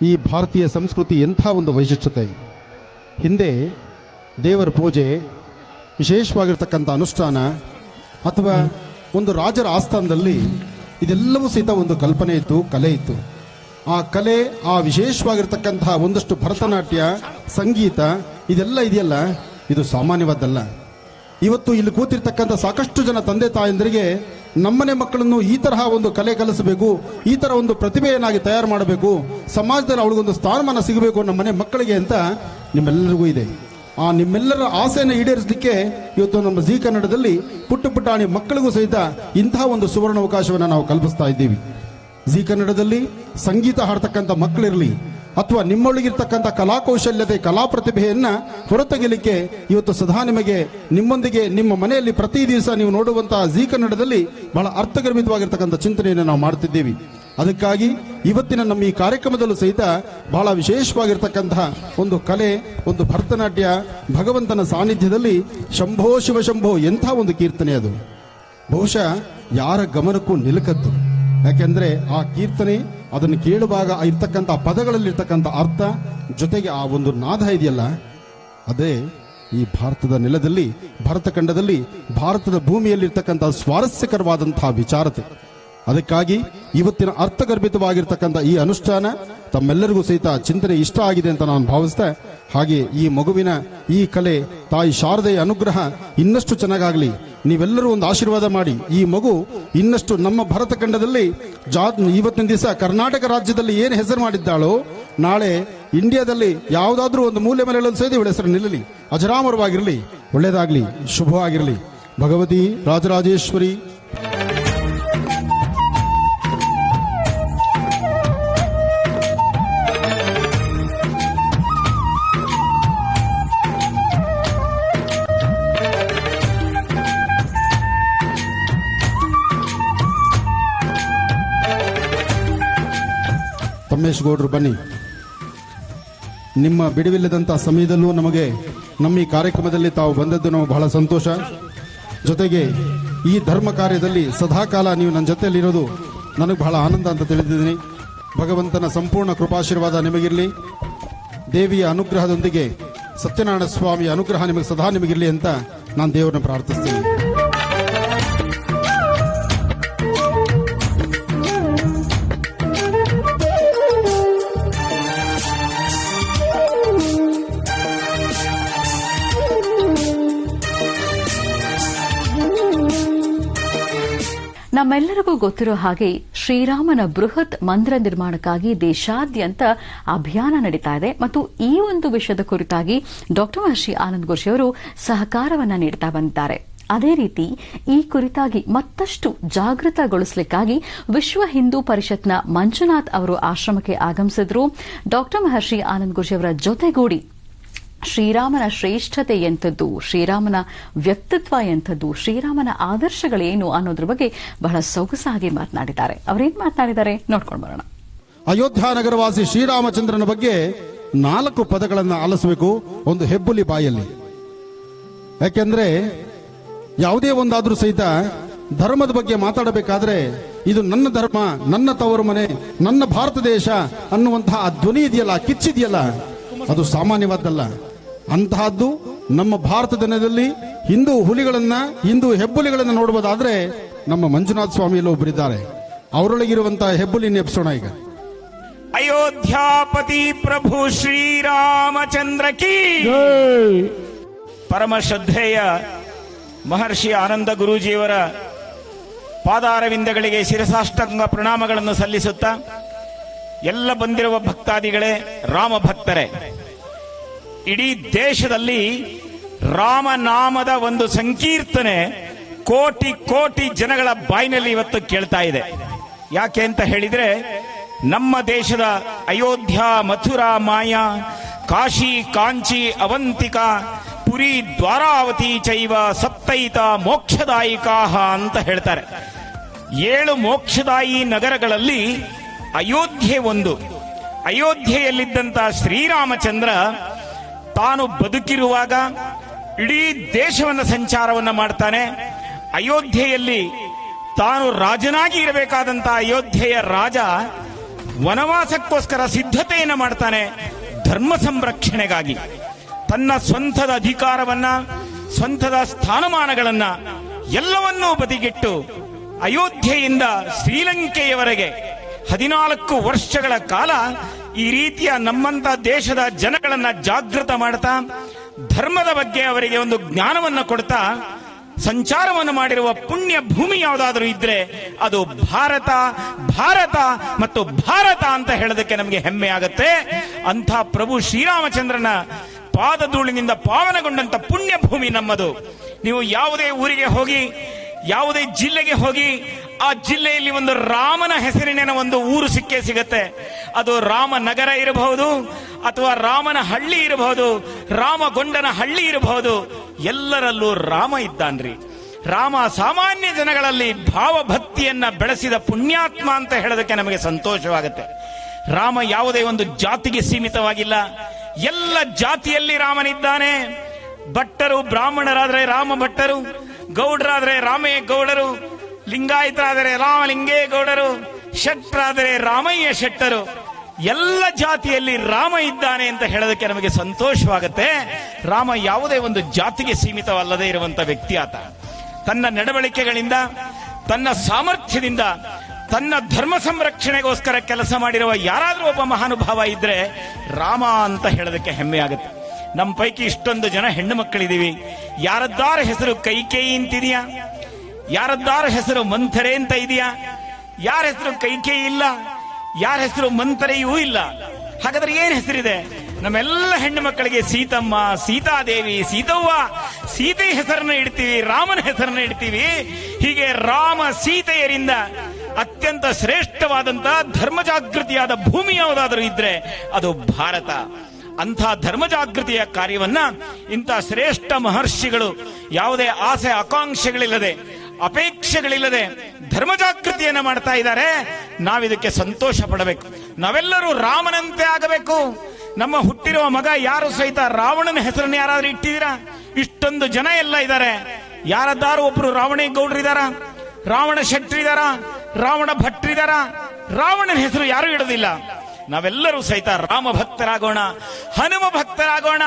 ಈ ಭಾರತೀಯ ಸಂಸ್ಕೃತಿ ಎಂಥ ಒಂದು ವೈಶಿಷ್ಟ್ಯತೆ. ಹಿಂದೆ ದೇವರ ಪೂಜೆ, ವಿಶೇಷವಾಗಿರ್ತಕ್ಕಂಥ ಅನುಷ್ಠಾನ ಅಥವಾ ಒಂದು ರಾಜರ ಆಸ್ಥಾನದಲ್ಲಿ ಇದೆಲ್ಲವೂ ಸಹಿತ ಒಂದು ಕಲ್ಪನೆ ಇತ್ತು, ಕಲೆ ಇತ್ತು. ಆ ಕಲೆ, ಆ ವಿಶೇಷವಾಗಿರ್ತಕ್ಕಂತಹ ಒಂದಷ್ಟು ಭರತನಾಟ್ಯ, ಸಂಗೀತ ಇದೆಲ್ಲ ಇದೆಯಲ್ಲ, ಇದು ಸಾಮಾನ್ಯವಾದ್ದಲ್ಲ. ಇವತ್ತು ಇಲ್ಲಿ ಕೂತಿರ್ತಕ್ಕಂಥ ಸಾಕಷ್ಟು ಜನ ತಂದೆ ತಾಯಂದರಿಗೆ ನಮ್ಮನೆ ಮಕ್ಕಳನ್ನು ಈ ತರಹ ಒಂದು ಕಲೆ ಕಲಿಸಬೇಕು, ಈ ತರ ಒಂದು ಪ್ರತಿಭೆಯನ್ನಾಗಿ ತಯಾರು ಮಾಡಬೇಕು, ಸಮಾಜದಲ್ಲಿ ಅವಳಿಗೊಂದು ಸ್ಥಾನಮಾನ ಸಿಗಬೇಕು ನಮ್ಮನೆ ಮಕ್ಕಳಿಗೆ ಅಂತ ನಿಮ್ಮೆಲ್ಲರಿಗೂ ಇದೆ. ಆ ನಿಮ್ಮೆಲ್ಲರ ಆಸೆಯನ್ನು ಈಡೇರಿಸಲಿಕ್ಕೆ ಇವತ್ತು ನಮ್ಮ ಜೀ ಕನ್ನಡದಲ್ಲಿ ಪುಟ್ಟ ಪುಟ್ಟಾಣಿ ಮಕ್ಕಳಿಗೂ ಸಹಿತ ಇಂತಹ ಒಂದು ಸುವರ್ಣ ಅವಕಾಶವನ್ನು ನಾವು ಕಲ್ಪಿಸ್ತಾ ಇದ್ದೀವಿ. ಜೀ ಕನ್ನಡದಲ್ಲಿ ಸಂಗೀತ ಹಾಡ್ತಕ್ಕಂಥ ಮಕ್ಕಳಿರಲಿ ಅಥವಾ ನಿಮ್ಮೊಳಗಿರ್ತಕ್ಕಂಥ ಕಲಾಕೌಶಲ್ಯತೆ, ಕಲಾ ಪ್ರತಿಭೆಯನ್ನ ಹೊರತೆಗೆಯಲಿಕ್ಕೆ ಇವತ್ತು ಸದಾ ನಿಮಗೆ ನಿಮ್ಮೊಂದಿಗೆ ನಿಮ್ಮ ಮನೆಯಲ್ಲಿ ಪ್ರತಿ ದಿವಸ ನೀವು ನೋಡುವಂತಹ ಜೀ ಕನ್ನಡದಲ್ಲಿ ಬಹಳ ಅರ್ಥಗರ್ಭಿತವಾಗಿರ್ತಕ್ಕಂಥ ಚಿಂತನೆಯನ್ನು ನಾವು ಮಾಡ್ತಿದ್ದೀವಿ. ಅದಕ್ಕಾಗಿ ಇವತ್ತಿನ ನಮ್ಮ ಈ ಕಾರ್ಯಕ್ರಮದಲ್ಲೂ ಸಹಿತ ಬಹಳ ವಿಶೇಷವಾಗಿರ್ತಕ್ಕಂತಹ ಒಂದು ಕಲೆ, ಒಂದು ಭರತನಾಟ್ಯ, ಭಗವಂತನ ಸಾನ್ನಿಧ್ಯದಲ್ಲಿ ಶಂಭೋ ಶಿವ ಶಂಭೋ ಎಂಥ ಒಂದು ಕೀರ್ತನೆ ಅದು. ಬಹುಶಃ ಯಾರ ಗಮನಕ್ಕೂ ನಿಲುಕದ್ದು. ಯಾಕೆಂದ್ರೆ ಆ ಕೀರ್ತನೆ, ಅದನ್ನು ಕೇಳುವಾಗ ಇರ್ತಕ್ಕಂಥ ಪದಗಳಲ್ಲಿರ್ತಕ್ಕಂಥ ಅರ್ಥ ಜೊತೆಗೆ ಆ ಒಂದು ನಾದ ಇದೆಯಲ್ಲ, ಅದೇ ಈ ಭಾರತದ ನೆಲದಲ್ಲಿ, ಭಾರತ ಖಂಡದಲ್ಲಿ, ಭಾರತದ ಭೂಮಿಯಲ್ಲಿರ್ತಕ್ಕಂಥ ಸ್ವಾರಸ್ಯಕರವಾದಂತಹ ವಿಚಾರತೆ. ಅದಕ್ಕಾಗಿ ಇವತ್ತಿನ ಅರ್ಥಗರ್ಭಿತವಾಗಿರ್ತಕ್ಕಂಥ ಈ ಅನುಷ್ಠಾನ ತಮ್ಮೆಲ್ಲರಿಗೂ ಸಹಿತ ಚಿಂತನೆ ಇಷ್ಟ ಆಗಿದೆ ಅಂತ ನಾನು ಭಾವಿಸ್ತಾ, ಹಾಗೆ ಈ ಮಗುವಿನ ಈ ಕಲೆ ತಾಯಿ ಶಾರದೆಯ ಅನುಗ್ರಹ ಇನ್ನಷ್ಟು ಚೆನ್ನಾಗಾಗಲಿ. ನೀವೆಲ್ಲರೂ ಒಂದು ಆಶೀರ್ವಾದ ಮಾಡಿ ಈ ಮಗು ಇನ್ನಷ್ಟು ನಮ್ಮ ಭಾರತ ಖಂಡದಲ್ಲಿ ಇವತ್ತಿನ ದಿವಸ ಕರ್ನಾಟಕ ರಾಜ್ಯದಲ್ಲಿ ಏನು ಹೆಸರು ಮಾಡಿದ್ದಾಳೋ, ನಾಳೆ ಇಂಡಿಯಾದಲ್ಲಿ ಯಾವುದಾದ್ರೂ ಒಂದು ಮೂಲೆ ಮನೆಯಲ್ಲಿ ಸಹಿತ ಇವಳ ಹೆಸರು ನಿಲ್ಲಲಿ, ಅಜರಾಮರವಾಗಿರಲಿ, ಒಳ್ಳೆಯದಾಗಲಿ, ಶುಭವಾಗಿರಲಿ. ಭಗವತಿ ರಾಜರಾಜೇಶ್ವರಿ. ರಮೇಶ್ ಗೌಡ್ರು ಬನ್ನಿ. ನಿಮ್ಮ ಬಿಡುವಿಲ್ಲದಂಥ ಸಮಯದಲ್ಲೂ ನಮಗೆ ನಮ್ಮ ಈ ಕಾರ್ಯಕ್ರಮದಲ್ಲಿ ತಾವು ಬಂದದ್ದು ನಮಗೆ ಬಹಳ ಸಂತೋಷ. ಜೊತೆಗೆ ಈ ಧರ್ಮ ಕಾರ್ಯದಲ್ಲಿ ಸದಾಕಾಲ ನೀವು ನನ್ನ ಜೊತೆಯಲ್ಲಿರೋದು ನನಗೆ ಬಹಳ ಆನಂದ ಅಂತ ತಿಳಿದಿದ್ದೀನಿ. ಭಗವಂತನ ಸಂಪೂರ್ಣ ಕೃಪಾಶೀರ್ವಾದ ನಿಮಗಿರಲಿ. ದೇವಿಯ ಅನುಗ್ರಹದೊಂದಿಗೆ ಸತ್ಯನಾರಾಯಣ ಸ್ವಾಮಿಯ ಅನುಗ್ರಹ ನಿಮಗೆ ಸದಾ ನಿಮಗಿರಲಿ ಅಂತ ನಾನು ದೇವರನ್ನ ಪ್ರಾರ್ಥಿಸ್ತೀನಿ. ನಮ್ಮೆಲ್ಲರಿಗೂ ಗೊತ್ತಿರೋ ಹಾಗೆ ಶ್ರೀರಾಮನ ಬೃಹತ್ ಮಂದಿರ ನಿರ್ಮಾಣಕ್ಕಾಗಿ ದೇಶಾದ್ಯಂತ ಅಭಿಯಾನ ನಡೀತಾ ಇದೆ ಮತ್ತು ಈ ಒಂದು ವಿಷಯದ ಕುರಿತಾಗಿ ಡಾಕ್ಟರ್ ಮಹರ್ಷಿ ಆನಂದ್ ಗುರೂಜಿ ಅವರು ಸಹಕಾರವನ್ನು ನೀಡುತ್ತಾ ಬಂದಿದ್ದಾರೆ. ಅದೇ ರೀತಿ ಈ ಕುರಿತಾಗಿ ಮತ್ತಷ್ಟು ಜಾಗೃತಗೊಳಿಸಲಿಕ್ಕಾಗಿ ವಿಶ್ವ ಹಿಂದೂ ಪರಿಷತ್ನ ಮಂಜುನಾಥ್ ಅವರು ಆಶ್ರಮಕ್ಕೆ ಆಗಮಿಸಿದ್ರು. ಡಾಕ್ಟರ್ ಮಹರ್ಷಿ ಆನಂದ್ ಗುರೂಜಿ ಅವರ ಜೊತೆಗೂಡಿ ಶ್ರೀರಾಮನ ಶ್ರೇಷ್ಠತೆ ಎಂಥದ್ದು, ಶ್ರೀರಾಮನ ವ್ಯಕ್ತಿತ್ವ ಎಂಥದ್ದು, ಶ್ರೀರಾಮನ ಆದರ್ಶಗಳೇನು ಅನ್ನೋದ್ರ ಬಗ್ಗೆ ಬಹಳ ಸೊಗಸಾಗಿ ಮಾತನಾಡಿದ್ದಾರೆ. ಅವರೇನ್ ಮಾತನಾಡಿದ್ದಾರೆ ನೋಡ್ಕೊಂಡು ಬರೋಣ. ಅಯೋಧ್ಯ ನಗರವಾಸಿ ಶ್ರೀರಾಮಚಂದ್ರನ ಬಗ್ಗೆ 4 ಪದಗಳನ್ನು ಆಲಿಸಬೇಕು ಒಂದು ಹೆಬ್ಬುಲಿ ಬಾಯಲ್ಲಿ. ಯಾಕೆಂದ್ರೆ ಯಾವುದೇ ಒಂದಾದ್ರೂ ಸಹಿತ ಧರ್ಮದ ಬಗ್ಗೆ ಮಾತಾಡಬೇಕಾದ್ರೆ ಇದು ನನ್ನ ಧರ್ಮ, ನನ್ನ ತವರು ಮನೆ, ನನ್ನ ಭಾರತ ದೇಶ ಅನ್ನುವಂತಹ ಧ್ವನಿ ಇದೆಯಲ್ಲ, ಕಿಚ್ಚಿದೆಯಲ್ಲ, ಅದು ಸಾಮಾನ್ಯವಾದ್ದಲ್ಲ. ಅಂತಹದ್ದು ನಮ್ಮ ಭಾರತದ ನೆಲದಲ್ಲಿ ಹಿಂದೂ ಹುಲಿಗಳನ್ನ, ಹಿಂದೂ ಹೆಬ್ಬುಲಿಗಳನ್ನ ನೋಡಬಹುದಾದ್ರೆ ನಮ್ಮ ಮಂಜುನಾಥ ಸ್ವಾಮಿಯಲ್ಲಿ ಒಬ್ಬರಿದ್ದಾರೆ. ಅವರೊಳಗಿರುವಂತಹ ಹೆಬ್ಬುಲಿನ ಎಬ್ಸೋಣ ಈಗ. ಅಯೋಧ್ಯಾಪತಿ ಪ್ರಭು ಶ್ರೀರಾಮಚಂದ್ರ ಕೀ ಪರಮ ಶ್ರದ್ಧೇಯ ಮಹರ್ಷಿ ಆನಂದ ಗುರೂಜಿಯವರ ಪಾದಾರವಿಂದಗಳಿಗೆ ಶಿರಸಾಷ್ಟಾಂಗ ಪ್ರಣಾಮಗಳನ್ನು ಸಲ್ಲಿಸುತ್ತಾ, ಎಲ್ಲ ಬಂದಿರುವ ಭಕ್ತಾದಿಗಳೇ, ರಾಮ ಭಕ್ತರೇ, ಇಡೀ ದೇಶದಲ್ಲಿ ರಾಮನಾಮದ ಒಂದು ಸಂಕೀರ್ತನೆ ಕೋಟಿ ಕೋಟಿ ಜನಗಳ ಬಾಯಿನಲ್ಲಿ ಇವತ್ತು ಕೇಳ್ತಾ ಇದೆ. ಯಾಕೆ ಅಂತ ಹೇಳಿದ್ರೆ, ನಮ್ಮ ದೇಶದ ಅಯೋಧ್ಯ, ಮಥುರಾ, ಮಾಯಾ, ಕಾಶಿ, ಕಾಂಚಿ, ಅವಂತಿಕಾ, ಪುರಿ, ದ್ವಾರಾವತಿ ಚೈವ ಸಪ್ತೈತ ಮೋಕ್ಷದಾಯಿಕಾ ಅಂತ ಹೇಳ್ತಾರೆ. 7 ಮೋಕ್ಷದಾಯಿ ನಗರಗಳಲ್ಲಿ ಅಯೋಧ್ಯೆ ಒಂದು. ಅಯೋಧ್ಯೆಯಲ್ಲಿದ್ದಂಥ ಶ್ರೀರಾಮಚಂದ್ರ ತಾನು ಬದುಕಿರುವಾಗ ಇಡೀ ದೇಶವನ್ನು ಸಂಚಾರವನ್ನು ಮಾಡ್ತಾನೆ. ಅಯೋಧ್ಯೆಯಲ್ಲಿ ತಾನು ರಾಜನಾಗಿ ಇರಬೇಕಾದಂತಹ ಅಯೋಧ್ಯೆಯ ರಾಜ ವನವಾಸಕ್ಕೋಸ್ಕರ ಸಿದ್ಧತೆಯನ್ನು ಮಾಡ್ತಾನೆ, ಧರ್ಮ ಸಂರಕ್ಷಣೆಗಾಗಿ. ತನ್ನ ಸ್ವಂತದ ಅಧಿಕಾರವನ್ನ, ಸ್ವಂತದ ಸ್ಥಾನಮಾನಗಳನ್ನ ಎಲ್ಲವನ್ನೂ ಬದಿಗಿಟ್ಟು ಅಯೋಧ್ಯೆಯಿಂದ ಶ್ರೀಲಂಕೆಯವರೆಗೆ 14 ವರ್ಷಗಳ ಕಾಲ ಈ ರೀತಿಯ ನಮ್ಮಂತ ದೇಶದ ಜನಗಳನ್ನ ಜಾಗೃತ ಮಾಡ್ತಾ, ಧರ್ಮದ ಬಗ್ಗೆ ಅವರಿಗೆ ಒಂದು ಜ್ಞಾನವನ್ನು ಕೊಡ್ತಾ ಸಂಚಾರವನ್ನು ಮಾಡಿರುವ ಪುಣ್ಯ ಭೂಮಿ ಯಾವುದಾದ್ರೂ ಇದ್ರೆ ಅದು ಭಾರತ, ಭಾರತ ಮತ್ತು ಭಾರತ ಅಂತ ಹೇಳೋದಕ್ಕೆ ನಮಗೆ ಹೆಮ್ಮೆ ಆಗುತ್ತೆ. ಅಂಥ ಪ್ರಭು ಶ್ರೀರಾಮಚಂದ್ರನ ಪಾದಧೂಳಿನಿಂದ ಪಾವನಗೊಂಡಂತ ಪುಣ್ಯ ಭೂಮಿ ನಮ್ಮದು. ನೀವು ಯಾವುದೇ ಊರಿಗೆ ಹೋಗಿ, ಯಾವುದೇ ಜಿಲ್ಲೆಗೆ ಹೋಗಿ, ಆ ಜಿಲ್ಲೆಯಲ್ಲಿ ಒಂದು ರಾಮನ ಹೆಸರಿನ ಒಂದು ಊರು ಸಿಕ್ಕೇ ಸಿಗತ್ತೆ. ಅದು ರಾಮನಗರ ಇರಬಹುದು, ಅಥವಾ ರಾಮನ ಹಳ್ಳಿ ಇರಬಹುದು, ರಾಮಗೊಂಡನ ಹಳ್ಳಿ ಇರಬಹುದು. ಎಲ್ಲರಲ್ಲೂ ರಾಮ ಇದ್ದಾನ್ರಿ. ರಾಮ ಸಾಮಾನ್ಯ ಜನಗಳಲ್ಲಿ ಭಾವಭಕ್ತಿಯನ್ನ ಬೆಳೆಸಿದ ಪುಣ್ಯಾತ್ಮ ಅಂತ ಹೇಳೋದಕ್ಕೆ ನಮಗೆ ಸಂತೋಷವಾಗುತ್ತೆ. ರಾಮ ಯಾವುದೇ ಒಂದು ಜಾತಿಗೆ ಸೀಮಿತವಾಗಿಲ್ಲ, ಎಲ್ಲ ಜಾತಿಯಲ್ಲಿ ರಾಮನಿದ್ದಾನೆ. ಭಟ್ಟರು ಬ್ರಾಹ್ಮಣರಾದರೆ ರಾಮ ಭಟ್ಟರು, ಗೌಡರಾದರೆ ರಾಮೇ ಗೌಡರು, ಲಿಂಗಾಯತರಾದರೆ ರಾಮಲಿಂಗೇಗೌಡರು, ಶೆಟ್ಟರಾದರೆ ರಾಮಯ್ಯ ಶೆಟ್ಟರು. ಎಲ್ಲ ಜಾತಿಯಲ್ಲಿ ರಾಮ ಇದ್ದಾನೆ ಅಂತ ಹೇಳೋದಕ್ಕೆ ನಮಗೆ ಸಂತೋಷವಾಗುತ್ತೆ. ರಾಮ ಯಾವುದೇ ಒಂದು ಜಾತಿಗೆ ಸೀಮಿತವಲ್ಲದೆ ಇರುವಂತ ವ್ಯಕ್ತಿ ಆತ. ತನ್ನ ನಡವಳಿಕೆಗಳಿಂದ, ತನ್ನ ಸಾಮರ್ಥ್ಯದಿಂದ, ತನ್ನ ಧರ್ಮ ಸಂರಕ್ಷಣೆಗೋಸ್ಕರ ಕೆಲಸ ಮಾಡಿರುವ ಯಾರಾದ್ರೂ ಒಬ್ಬ ಮಹಾನುಭಾವ ಇದ್ರೆ ರಾಮ ಅಂತ ಹೇಳೋದಕ್ಕೆ ಹೆಮ್ಮೆ ಆಗುತ್ತೆ. ನಮ್ಮ ಪೈಕಿ ಇಷ್ಟೊಂದು ಜನ ಹೆಣ್ಣು ಮಕ್ಕಳಿದೀವಿ. ಯಾರದ್ದಾರ ಹೆಸರು ಕೈಕೇಯಿ ಅಂತಿದೆಯಾ? ಯಾರದ್ದಾರ ಹೆಸರು ಮಂಥರೆ ಅಂತ ಇದೆಯಾ? ಯಾರ ಹೆಸರು ಕೈಕೇಯಿ ಇಲ್ಲ, ಯಾರ ಹೆಸರು ಮಂಥರೆಯೂ ಇಲ್ಲ. ಹಾಗಾದ್ರೆ ಏನ್ ಹೆಸರಿದೆ? ನಮ್ಮೆಲ್ಲ ಹೆಣ್ಣು ಮಕ್ಕಳಿಗೆ ಸೀತಮ್ಮ, ಸೀತಾದೇವಿ, ಸೀತವ್ವ, ಸೀತೆ ಹೆಸರನ್ನ ಇಡ್ತೀವಿ, ರಾಮನ ಹೆಸರನ್ನ ಇಡ್ತೀವಿ. ಹೀಗೆ ರಾಮ ಸೀತೆಯರಿಂದ ಅತ್ಯಂತ ಶ್ರೇಷ್ಠವಾದಂತಹ ಧರ್ಮ ಜಾಗೃತಿಯಾದ ಭೂಮಿ ಯಾವುದಾದ್ರೂ ಇದ್ರೆ ಅದು ಭಾರತ. ಅಂಥ ಧರ್ಮ ಜಾಗೃತಿಯ ಕಾರ್ಯವನ್ನ ಇಂಥ ಶ್ರೇಷ್ಠ ಮಹರ್ಷಿಗಳು ಯಾವುದೇ ಆಸೆ ಆಕಾಂಕ್ಷೆಗಳಿಲ್ಲದೆ, ಅಪೇಕ್ಷೆಗಳಿಲ್ಲದೆ ಧರ್ಮ ಜಾಗೃತಿಯನ್ನ ಮಾಡ್ತಾ ಇದ್ದಾರೆ. ನಾವಿದಕ್ಕೆ ಸಂತೋಷ ಪಡಬೇಕು. ನಾವೆಲ್ಲರೂ ರಾಮನಂತೆ ಆಗಬೇಕು. ನಮ್ಮ ಹುಟ್ಟಿರುವ ಮಗ ಯಾರು ಸಹಿತ ರಾವಣನ ಹೆಸರನ್ನು ಯಾರಾದ್ರೂ ಇಟ್ಟಿದ್ದೀರಾ? ಇಷ್ಟೊಂದು ಜನ ಎಲ್ಲ ಇದ್ದಾರೆ. ಯಾರದ್ದಾರು ಒಬ್ರು ರಾವಣೇಗೌಡರಿದಾರ, ರಾವಣ ಶೆಟ್ಟರಿದಾರ, ರಾವಣ ಭಟ್ರಿದಾರ? ರಾವಣನ ಹೆಸರು ಯಾರು ಇಡೋದಿಲ್ಲ. ನಾವೆಲ್ಲರೂ ಸಹಿತ ರಾಮ ಭಕ್ತರಾಗೋಣ, ಹನುಮ ಭಕ್ತರಾಗೋಣ.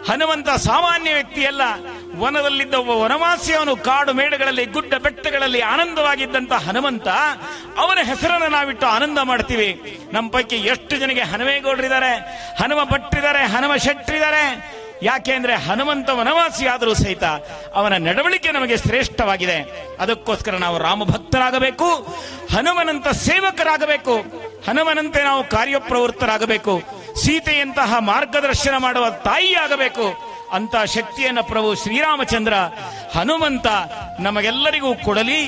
ಹನುಮಂತ ಸಾಮಾನ್ಯ ವ್ಯಕ್ತಿಯಲ್ಲ. ವನದಲ್ಲಿದ್ದ ಒಬ್ಬ ವನವಾಸಿ, ಅವನು ಕಾಡು ಮೇಡುಗಳಲ್ಲಿ, ಗುಡ್ಡ ಬೆಟ್ಟಗಳಲ್ಲಿ ಆನಂದವಾಗಿದ್ದಂತ ಹನುಮಂತ. ಅವನ ಹೆಸರನ್ನು ನಾವಿಟ್ಟು ಆನಂದ ಮಾಡ್ತೀವಿ. ನಮ್ಮ ಪೈಕಿ ಎಷ್ಟು ಜನಕ್ಕೆ ಹನುಮೇಗೌಡರಿದ್ದಾರೆ, ಹನುಮ ಭಟ್ರಿದ್ದಾರೆ, ಹನುಮ ಶೆಟ್ಟರಿದ್ದಾರೆ? ಯಾಕೆ ಅಂದ್ರೆ ಹನುಮಂತ ವನವಾಸಿ ಆದರೂ ಸಹಿತ ಅವನ ನಡವಳಿಕೆ ನಮಗೆ ಶ್ರೇಷ್ಠವಾಗಿದೆ. ಅದಕ್ಕೋಸ್ಕರ ನಾವು ರಾಮ ಭಕ್ತರಾಗಬೇಕು, ಹನುಮನಂತ ಸೇವಕರಾಗಬೇಕು, ಹನುಮನಂತೆ ನಾವು ಕಾರ್ಯಪ್ರವೃತ್ತರಾಗಬೇಕು, ಸೀತೆಯಂತಹ ಮಾರ್ಗದರ್ಶನ ಮಾಡುವ ತಾಯಿಯಾಗಬೇಕು. ಅಂತ ಶಕ್ತಿಯನ್ನ ಪ್ರಭು ಶ್ರೀರಾಮಚಂದ್ರ ಹನುಮಂತ ನಮಗೆಲ್ಲರಿಗೂ ಕೊಡಲಿ.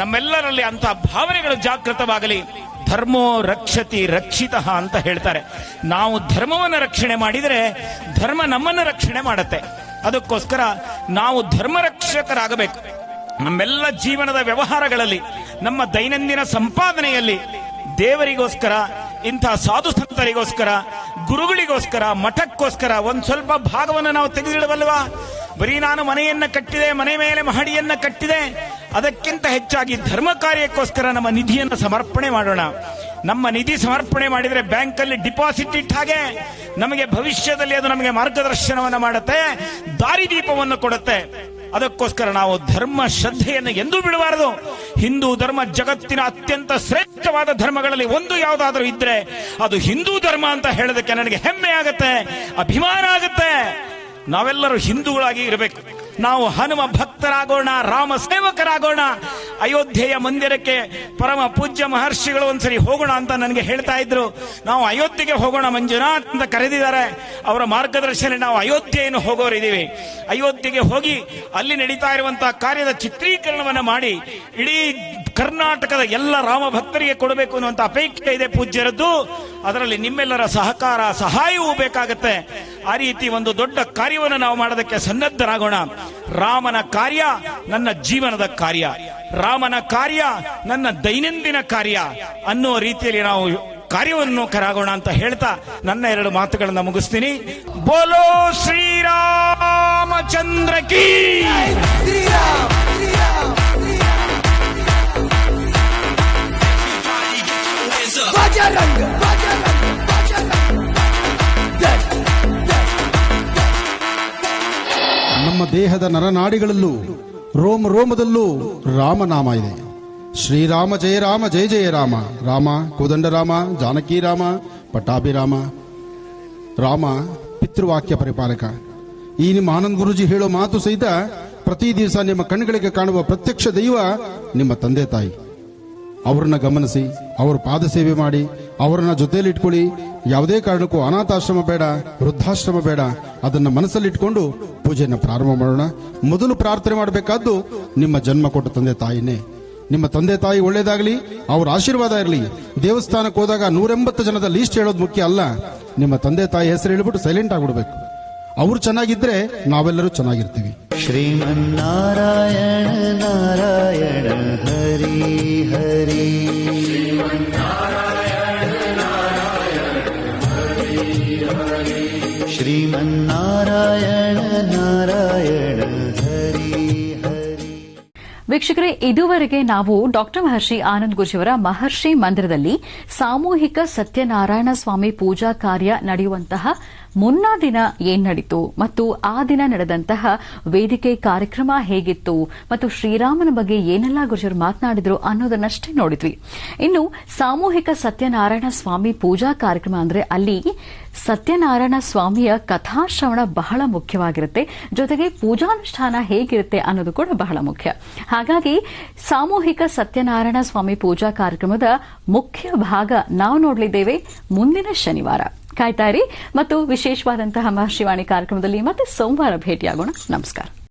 ನಮ್ಮೆಲ್ಲರಲ್ಲಿ ಅಂತ ಭಾವನೆಗಳು ಜಾಗೃತವಾಗಲಿ. ಧರ್ಮೋ ರಕ್ಷತಿ ರಕ್ಷಿತಃ ಅಂತ ಹೇಳ್ತಾರೆ. ನಾವು ಧರ್ಮವನ್ನು ರಕ್ಷಣೆ ಮಾಡಿದರೆ ಧರ್ಮ ನಮ್ಮನ್ನು ರಕ್ಷಣೆ ಮಾಡುತ್ತೆ. ಅದಕ್ಕೋಸ್ಕರ ನಾವು ಧರ್ಮ ರಕ್ಷಕರಾಗಬೇಕು. ನಮ್ಮೆಲ್ಲ ಜೀವನದ ವ್ಯವಹಾರಗಳಲ್ಲಿ, ನಮ್ಮ ದೈನಂದಿನ ಸಂಪಾದನೆಯಲ್ಲಿ ದೇವರಿಗೋಸ್ಕರ, ಇಂಥ ಸಾಧು ಸಂತರಿಗೋಸ್ಕರ, ಗುರುಗಳಿಗೋಸ್ಕರ, ಮಠಕ್ಕೋಸ್ಕರ ಒಂದ್ ಸ್ವಲ್ಪ ಭಾಗವನ್ನು ನಾವು ತೆಗೆದಿಡಬಲ್ವಾ? ಬರೀ ನಾನು ಮನೆಯನ್ನ ಕಟ್ಟಿದೆ, ಮನೆ ಮೇಲೆ ಮಹಡಿಯನ್ನ ಕಟ್ಟಿದೆ, ಅದಕ್ಕಿಂತ ಹೆಚ್ಚಾಗಿ ಧರ್ಮ ಕಾರ್ಯಕ್ಕೋಸ್ಕರ ನಮ್ಮ ನಿಧಿಯನ್ನು ಸಮರ್ಪಣೆ ಮಾಡೋಣ. ನಮ್ಮ ನಿಧಿ ಸಮರ್ಪಣೆ ಮಾಡಿದ್ರೆ ಬ್ಯಾಂಕಲ್ಲಿ ಡಿಪಾಸಿಟ್ ಇಟ್ಟ ಹಾಗೆ ನಮಗೆ ಭವಿಷ್ಯದಲ್ಲಿ ಅದು ನಮಗೆ ಮಾರ್ಗದರ್ಶನವನ್ನು ಮಾಡುತ್ತೆ, ದಾರಿದೀಪವನ್ನು ಕೊಡುತ್ತೆ. ಅದಕ್ಕೋಸ್ಕರ ನಾವು ಧರ್ಮ ಶ್ರದ್ಧೆಯನ್ನು ಎಂದೂ ಬಿಡಬಾರದು. ಹಿಂದೂ ಧರ್ಮ ಜಗತ್ತಿನ ಅತ್ಯಂತ ಶ್ರೇಷ್ಠವಾದ ಧರ್ಮಗಳಲ್ಲಿ ಒಂದು ಯಾವುದಾದ್ರೂ ಇದ್ರೆ ಅದು ಹಿಂದೂ ಧರ್ಮ ಅಂತ ಹೇಳೋದಕ್ಕೆ ನನಗೆ ಹೆಮ್ಮೆ ಆಗುತ್ತೆ, ಅಭಿಮಾನ ಆಗುತ್ತೆ. ನಾವೆಲ್ಲರೂ ಹಿಂದೂಗಳಾಗಿ ಇರಬೇಕು. ನಾವು ಹನುಮ ಭಕ್ತರಾಗೋಣ, ರಾಮ ಸೇವಕರಾಗೋಣ. ಅಯೋಧ್ಯೆಯ ಮಂದಿರಕ್ಕೆ ಪರಮ ಪೂಜ್ಯ ಮಹರ್ಷಿಗಳು ಒಂದ್ಸರಿ ಹೋಗೋಣ ಅಂತ ನನಗೆ ಹೇಳ್ತಾ ಇದ್ರು. ನಾವು ಅಯೋಧ್ಯೆಗೆ ಹೋಗೋಣ ಮಂಜುನಾಥ್ ಅಂತ ಕರೆದಿದ್ದಾರೆ. ಅವರ ಮಾರ್ಗದರ್ಶನ ನಾವು ಅಯೋಧ್ಯೆಯನ್ನು ಹೋಗೋರಿದ್ದೀವಿ. ಅಯೋಧ್ಯೆಗೆ ಹೋಗಿ ಅಲ್ಲಿ ನಡೀತಾ ಇರುವಂತಹ ಕಾರ್ಯದ ಚಿತ್ರೀಕರಣವನ್ನು ಮಾಡಿ ಇಡೀ ಕರ್ನಾಟಕದ ಎಲ್ಲ ರಾಮ ಭಕ್ತರಿಗೆ ಕೊಡಬೇಕು ಅನ್ನುವಂತ ಅಪೇಕ್ಷೆ ಇದೆ ಪೂಜ್ಯರದ್ದು. ಅದರಲ್ಲಿ ನಿಮ್ಮೆಲ್ಲರ ಸಹಕಾರ, ಸಹಾಯವೂ ಬೇಕಾಗುತ್ತೆ. ಆ ರೀತಿ ಒಂದು ದೊಡ್ಡ ಕಾರ್ಯವನ್ನು ನಾವು ಮಾಡೋದಕ್ಕೆ ಸನ್ನದ್ಧರಾಗೋಣ. ರಾಮನ ಕಾರ್ಯ ನನ್ನ ಜೀವನದ ಕಾರ್ಯ, ರಾಮನ ಕಾರ್ಯ ನನ್ನ ದೈನಂದಿನ ಕಾರ್ಯ ಅನ್ನುವ ರೀತಿಯಲ್ಲಿ ನಾವು ಕಾರ್ಯವನ್ನು ಕರಾಗೋಣ ಅಂತ ಹೇಳ್ತಾ ನನ್ನ ಎರಡು ಮಾತುಗಳನ್ನು ಮುಗಿಸ್ತೀನಿ. ಬೋಲೋ ಶ್ರೀರಾಮಚಂದ್ರ ಕೀ. Hands up. ಬಜರಂಗ ನಮ್ಮ ದೇಹದ ನರನಾಡಿಗಳಲ್ಲೂ ರೋಮ ರೋಮದಲ್ಲೂ ರಾಮನಾಮ ಇದೆ. ಶ್ರೀರಾಮ ಜಯ ರಾಮ ಜಯ ಜಯ ರಾಮ, ರಾಮ ಕೋದಂಡರಾಮ, ಜಾನಕಿ ರಾಮ, ಪಟ್ಟಾಭಿರಾಮ. ರಾಮ ಪಿತೃವಾಕ್ಯ ಪರಿಪಾಲಕ. ಈ ನಿಮ್ಮ ಆನಂದ್ ಗುರುಜಿ ಹೇಳೋ ಮಾತು ಸಹಿತ ಪ್ರತಿ ದಿವಸ ನಿಮ್ಮ ಕಣ್ಣುಗಳಿಗೆ ಕಾಣುವ ಪ್ರತ್ಯಕ್ಷ ದೈವ ನಿಮ್ಮ ತಂದೆ ತಾಯಿ. ಅವರನ್ನ ಗಮನಿಸಿ, ಅವರ ಪಾದ ಸೇವೆ ಮಾಡಿ, ಅವರನ್ನ ಜೊತೆಯಲ್ಲಿ ಇಟ್ಕೊಳ್ಳಿ. ಯಾವುದೇ ಕಾರಣಕ್ಕೂ ಅನಾಥಾಶ್ರಮ ಬೇಡ, ವೃದ್ಧಾಶ್ರಮ ಬೇಡ. ಅದನ್ನ ಮನಸ್ಸಲ್ಲಿಟ್ಕೊಂಡು ಪೂಜೆಯನ್ನು ಪ್ರಾರಂಭ ಮಾಡೋಣ. ಮೊದಲು ಪ್ರಾರ್ಥನೆ ಮಾಡಬೇಕಾದ್ದು ನಿಮ್ಮ ಜನ್ಮ ಕೊಟ್ಟ ತಂದೆ ತಾಯಿನೇ. ನಿಮ್ಮ ತಂದೆ ತಾಯಿ ಒಳ್ಳೇದಾಗಲಿ, ಅವರ ಆಶೀರ್ವಾದ ಇರಲಿ. ದೇವಸ್ಥಾನಕ್ಕೆ ಹೋದಾಗ 180 ಜನದ ಲೀಸ್ಟ್ ಹೇಳೋದು ಮುಖ್ಯ ಅಲ್ಲ. ನಿಮ್ಮ ತಂದೆ ತಾಯಿ ಹೆಸರು ಹೇಳ್ಬಿಟ್ಟು ಸೈಲೆಂಟ್ ಆಗ್ಬಿಡ್ಬೇಕು. ಅವ್ರು ಚೆನ್ನಾಗಿದ್ರೆ ನಾವೆಲ್ಲರೂ ಚೆನ್ನಾಗಿರ್ತೀವಿ. ಶ್ರೀಮನ್ನಾರಾಯಣ ನಾರಾಯಣ ಹರಿ ಹರಿ. ಶ್ರೀಮನ್ನಾರಾಯಣ ನಾರಾಯಣ ಹರಿ ಹರಿ. ವೀಕ್ಷಕರೇ, ಇದುವರೆಗೆ ನಾವು ಡಾಕ್ಟರ್ ಮಹರ್ಷಿ ಆನಂದ್ ಗುರುಜಿಯವರ ಮಹರ್ಷಿ ಮಂದಿರದಲ್ಲಿ ಸಾಮೂಹಿಕ ಸತ್ಯನಾರಾಯಣ ಸ್ವಾಮಿ ಪೂಜಾ ಕಾರ್ಯ ನಡೆಯುವಂತಹ ಮುನ್ನಾ ದಿನ ಏನ್ ನಡೀತು ಮತ್ತು ಆ ದಿನ ನಡೆದಂತಹ ವೇದಿಕೆ ಕಾರ್ಯಕ್ರಮ ಹೇಗಿತ್ತು ಮತ್ತು ಶ್ರೀರಾಮನ ಬಗ್ಗೆ ಏನೆಲ್ಲಾ ಗುರುಜಿಯವರು ಮಾತನಾಡಿದ್ರು ಅನ್ನೋದನ್ನಷ್ಟೇ ನೋಡಿದ್ವಿ. ಇನ್ನು ಸಾಮೂಹಿಕ ಸತ್ಯನಾರಾಯಣ ಸ್ವಾಮಿ ಪೂಜಾ ಕಾರ್ಯಕ್ರಮ ಅಂದ್ರೆ ಅಲ್ಲಿ ಸತ್ಯನಾರಾಯಣ ಸ್ವಾಮಿಯ ಕಥಾಶ್ರವಣ ಬಹಳ ಮುಖ್ಯವಾಗಿರುತ್ತೆ. ಜೊತೆಗೆ ಪೂಜಾನುಷ್ಠಾನ ಹೇಗಿರುತ್ತೆ ಅನ್ನೋದು ಕೂಡ ಬಹಳ ಮುಖ್ಯ. ಹಾಗಾಗಿ ಸಾಮೂಹಿಕ ಸತ್ಯನಾರಾಯಣ ಸ್ವಾಮಿ ಪೂಜಾ ಕಾರ್ಯಕ್ರಮದ ಮುಖ್ಯ ಭಾಗ ನಾವು ನೋಡಲಿದ್ದೇವೆ ಮುಂದಿನ ಶನಿವಾರ. ಕಾಯ್ತಾ ಇರಿ. ಮತ್ತು ವಿಶೇಷವಾದಂತಹ ಮಹರ್ಷಿವಾಣಿ ಕಾರ್ಯಕ್ರಮದಲ್ಲಿ ಮತ್ತೆ ಸೋಮವಾರ ಭೇಟಿಯಾಗೋಣ. ನಮಸ್ಕಾರ.